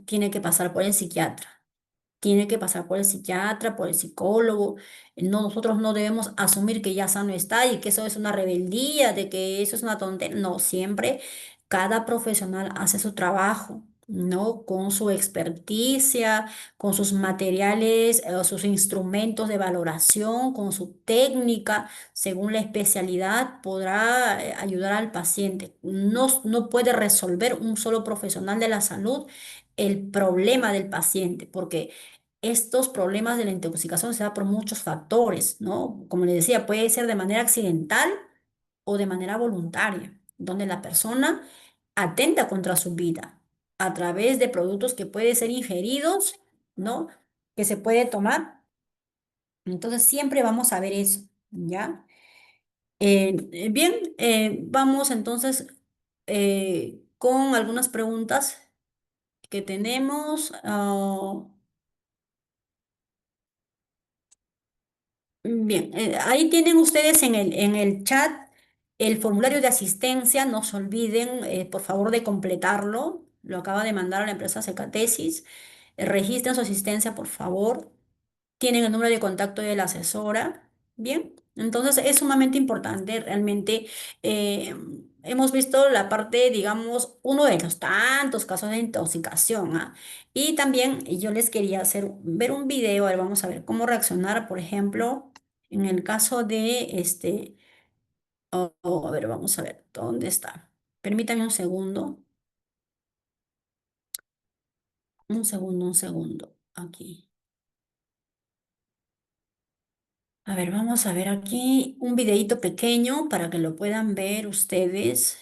tiene que pasar por el psiquiatra, tiene que pasar por el psiquiatra, por el psicólogo. No, nosotros no debemos asumir que ya sano está y que eso es una rebeldía, de que eso es una tontería. No, siempre cada profesional hace su trabajo, ¿no? Con su experticia, con sus materiales, sus instrumentos de valoración, con su técnica, según la especialidad, podrá ayudar al paciente. No puede resolver un solo profesional de la salud el problema del paciente, porque estos problemas de la intoxicación se dan por muchos factores, ¿no? Como les decía, puede ser de manera accidental o de manera voluntaria, donde la persona atenta contra su vida a través de productos que pueden ser ingeridos, ¿no? Que se puede tomar. Entonces siempre vamos a ver eso, ¿ya? Bien, vamos entonces con algunas preguntas que tenemos. Bien, ahí tienen ustedes en el chat el formulario de asistencia. No se olviden, por favor, de completarlo. Lo acaba de mandar a la empresa Secatesis. Registren su asistencia, por favor. Tienen el número de contacto de la asesora. Bien, entonces es sumamente importante. Realmente eh, hemos visto la parte, digamos, uno de los tantos casos de intoxicación, ¿ah? Y también yo les quería ver un video. A ver, vamos a ver cómo reaccionar, por ejemplo, en el caso de a ver, vamos a ver, ¿dónde está? Permítanme un segundo, un segundo, aquí. A ver, vamos a ver aquí un videíto pequeño para que lo puedan ver ustedes.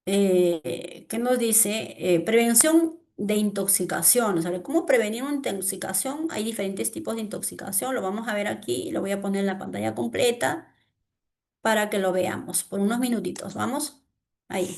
¿Qué nos dice? Prevención de intoxicación. O sea, ¿cómo prevenir una intoxicación? Hay diferentes tipos de intoxicación. Lo vamos a ver aquí. Lo voy a poner en la pantalla completa para que lo veamos por unos minutitos. Vamos. Ahí.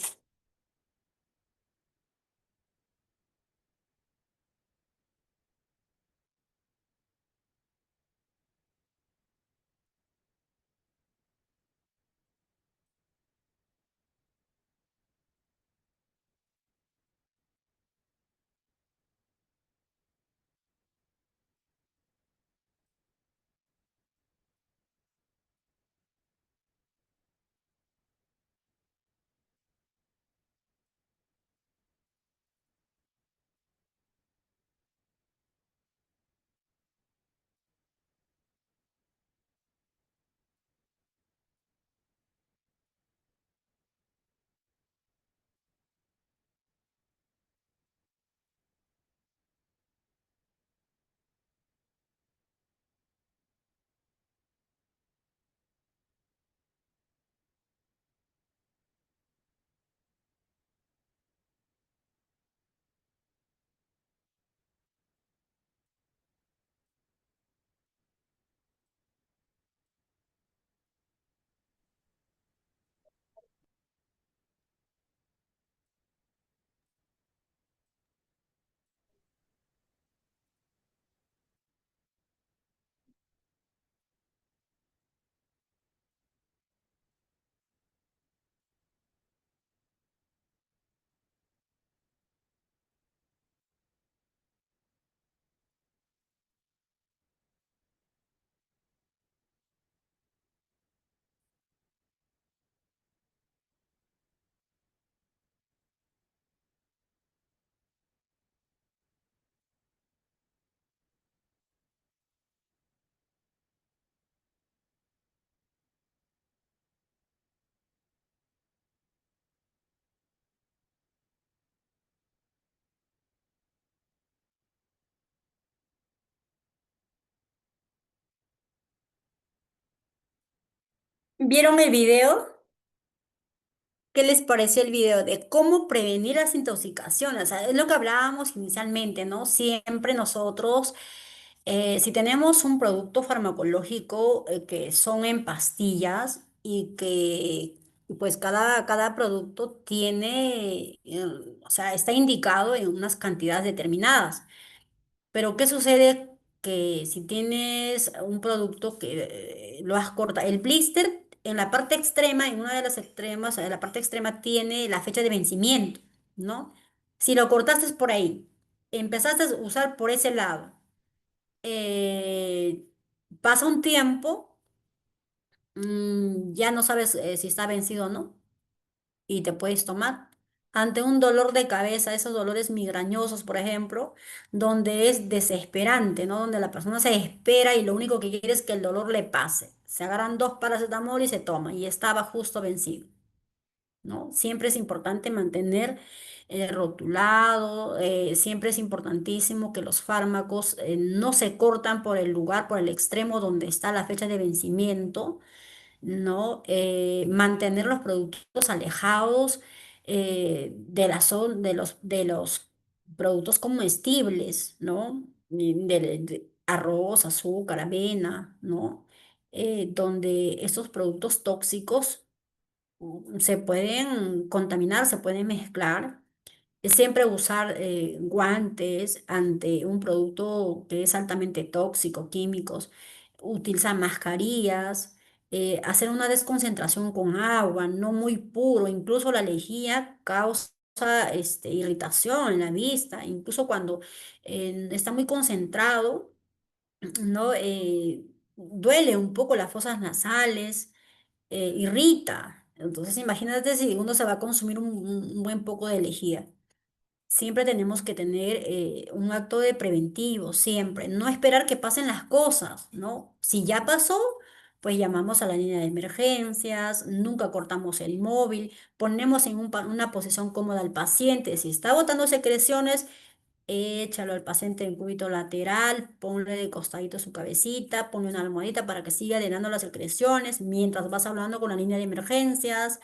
¿Vieron el video? ¿Qué les pareció el video de cómo prevenir las intoxicaciones? O sea, es lo que hablábamos inicialmente, ¿no? Siempre nosotros, si tenemos un producto farmacológico que son en pastillas y que pues cada producto tiene, o sea, está indicado en unas cantidades determinadas. Pero ¿qué sucede? Que si tienes un producto que lo has cortado, el blister en la parte extrema, en una de las extremas, la parte extrema tiene la fecha de vencimiento, ¿no? Si lo cortaste por ahí, empezaste a usar por ese lado, eh, pasa un tiempo, ya no sabes si está vencido o no y te puedes tomar. Ante un dolor de cabeza, esos dolores migrañosos, por ejemplo, donde es desesperante, ¿no? Donde la persona se espera y lo único que quiere es que el dolor le pase. Se agarran dos paracetamol y se toman y estaba justo vencido, ¿no? Siempre es importante mantener rotulado, siempre es importantísimo que los fármacos no se cortan por el lugar, por el extremo donde está la fecha de vencimiento, ¿no? Mantener los productos alejados de la de los productos comestibles, ¿no? De arroz, azúcar, avena, ¿no? Donde estos productos tóxicos se pueden contaminar, se pueden mezclar. Siempre usar guantes ante un producto que es altamente tóxico, químicos, utilizar mascarillas, hacer una desconcentración con agua, no muy puro, incluso la lejía causa irritación en la vista, incluso cuando está muy concentrado, ¿no? Duele un poco las fosas nasales, irrita. Entonces imagínate si uno se va a consumir un buen poco de lejía. Siempre tenemos que tener un acto de preventivo, siempre. No esperar que pasen las cosas, ¿no? Si ya pasó, pues llamamos a la línea de emergencias, nunca cortamos el móvil, ponemos en una posición cómoda al paciente. Si está botando secreciones, échalo al paciente en cúbito lateral, ponle de costadito su cabecita, ponle una almohadita para que siga drenando las secreciones mientras vas hablando con la línea de emergencias.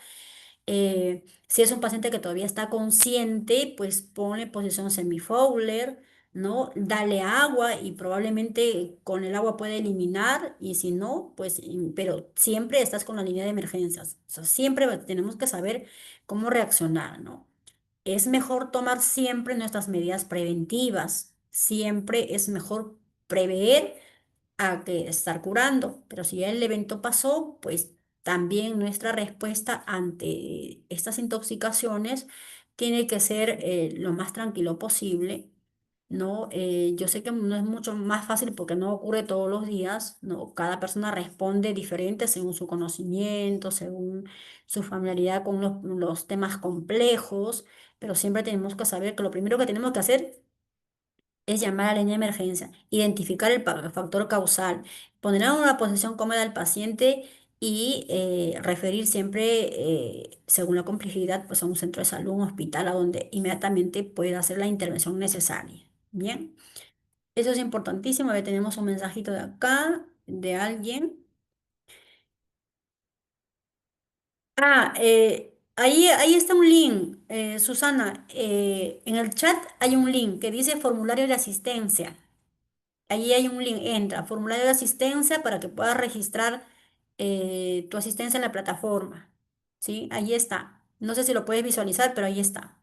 Si es un paciente que todavía está consciente, pues ponle posición semifowler, ¿no? Dale agua y probablemente con el agua puede eliminar y si no, pues, pero siempre estás con la línea de emergencias. O sea, siempre tenemos que saber cómo reaccionar, ¿no? Es mejor tomar siempre nuestras medidas preventivas. Siempre es mejor prever a que estar curando. Pero si ya el evento pasó, pues también nuestra respuesta ante estas intoxicaciones tiene que ser lo más tranquilo posible, ¿no? Yo sé que no es mucho más fácil porque no ocurre todos los días, ¿no? Cada persona responde diferente según su conocimiento, según su familiaridad con los temas complejos, pero siempre tenemos que saber que lo primero que tenemos que hacer es llamar a la línea de emergencia, identificar el factor causal, poner en una posición cómoda al paciente y referir siempre, según la complejidad, pues a un centro de salud, un hospital, a donde inmediatamente pueda hacer la intervención necesaria. Bien, eso es importantísimo. Ya tenemos un mensajito de acá, de alguien. Ahí está un link, Susana. En el chat hay un link que dice formulario de asistencia. Allí hay un link, entra, formulario de asistencia para que puedas registrar tu asistencia en la plataforma. ¿Sí? Allí está. No sé si lo puedes visualizar, pero ahí está.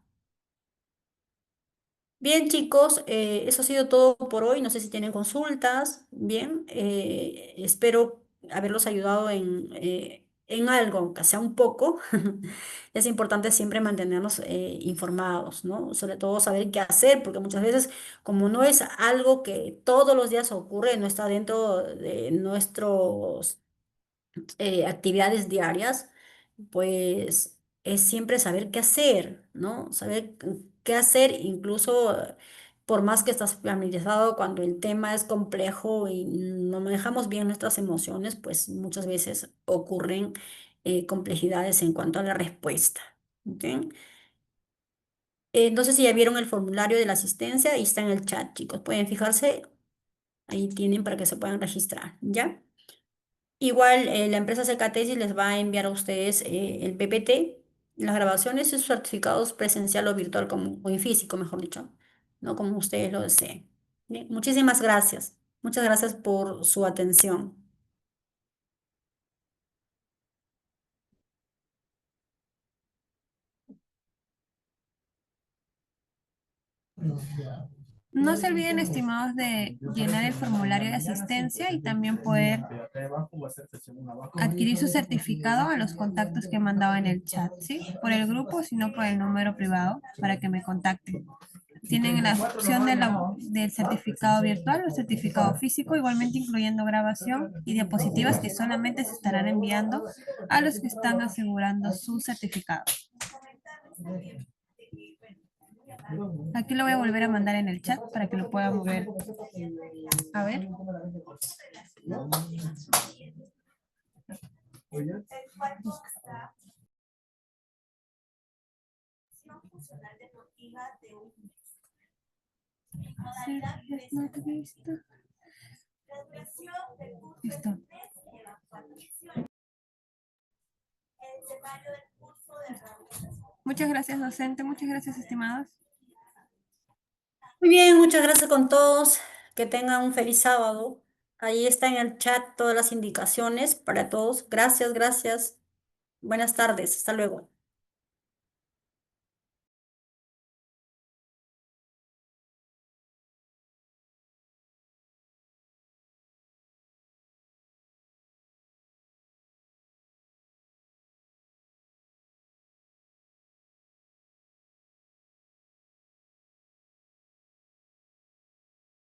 Bien, chicos, eso ha sido todo por hoy. No sé si tienen consultas. Bien, espero haberlos ayudado en algo, aunque sea un poco. Es importante siempre mantenernos informados, ¿no? Sobre todo saber qué hacer, porque muchas veces, como no es algo que todos los días ocurre, no está dentro de nuestros actividades diarias, pues es siempre saber qué hacer, ¿no? Saber qué hacer, incluso por más que estás familiarizado, cuando el tema es complejo y no manejamos bien nuestras emociones, pues muchas veces ocurren complejidades en cuanto a la respuesta. ¿Ok? No sé si ya vieron el formulario de la asistencia, ahí está en el chat, chicos. Pueden fijarse, ahí tienen para que se puedan registrar, ¿ya? Igual la empresa Secatesis les va a enviar a ustedes el PPT, las grabaciones y sus certificados presencial o virtual o en físico, mejor dicho, ¿no? Como ustedes lo deseen. Bien, muchísimas gracias. Muchas gracias por su atención. No se olviden, estimados, de llenar el formulario de asistencia y también poder adquirir su certificado a los contactos que he mandado en el chat, ¿sí? Por el grupo, sino por el número privado para que me contacten. Tienen la opción del certificado virtual o certificado físico, igualmente incluyendo grabación y diapositivas que solamente se estarán enviando a los que están asegurando su certificado. Aquí lo voy a volver a mandar en el chat para que lo puedan ver. A ver. Sí, no te he visto. Listo. Muchas gracias, docente. Muchas gracias, estimados. Muy bien, muchas gracias con todos. Que tengan un feliz sábado. Ahí está en el chat todas las indicaciones para todos. Gracias, gracias. Buenas tardes. Hasta luego.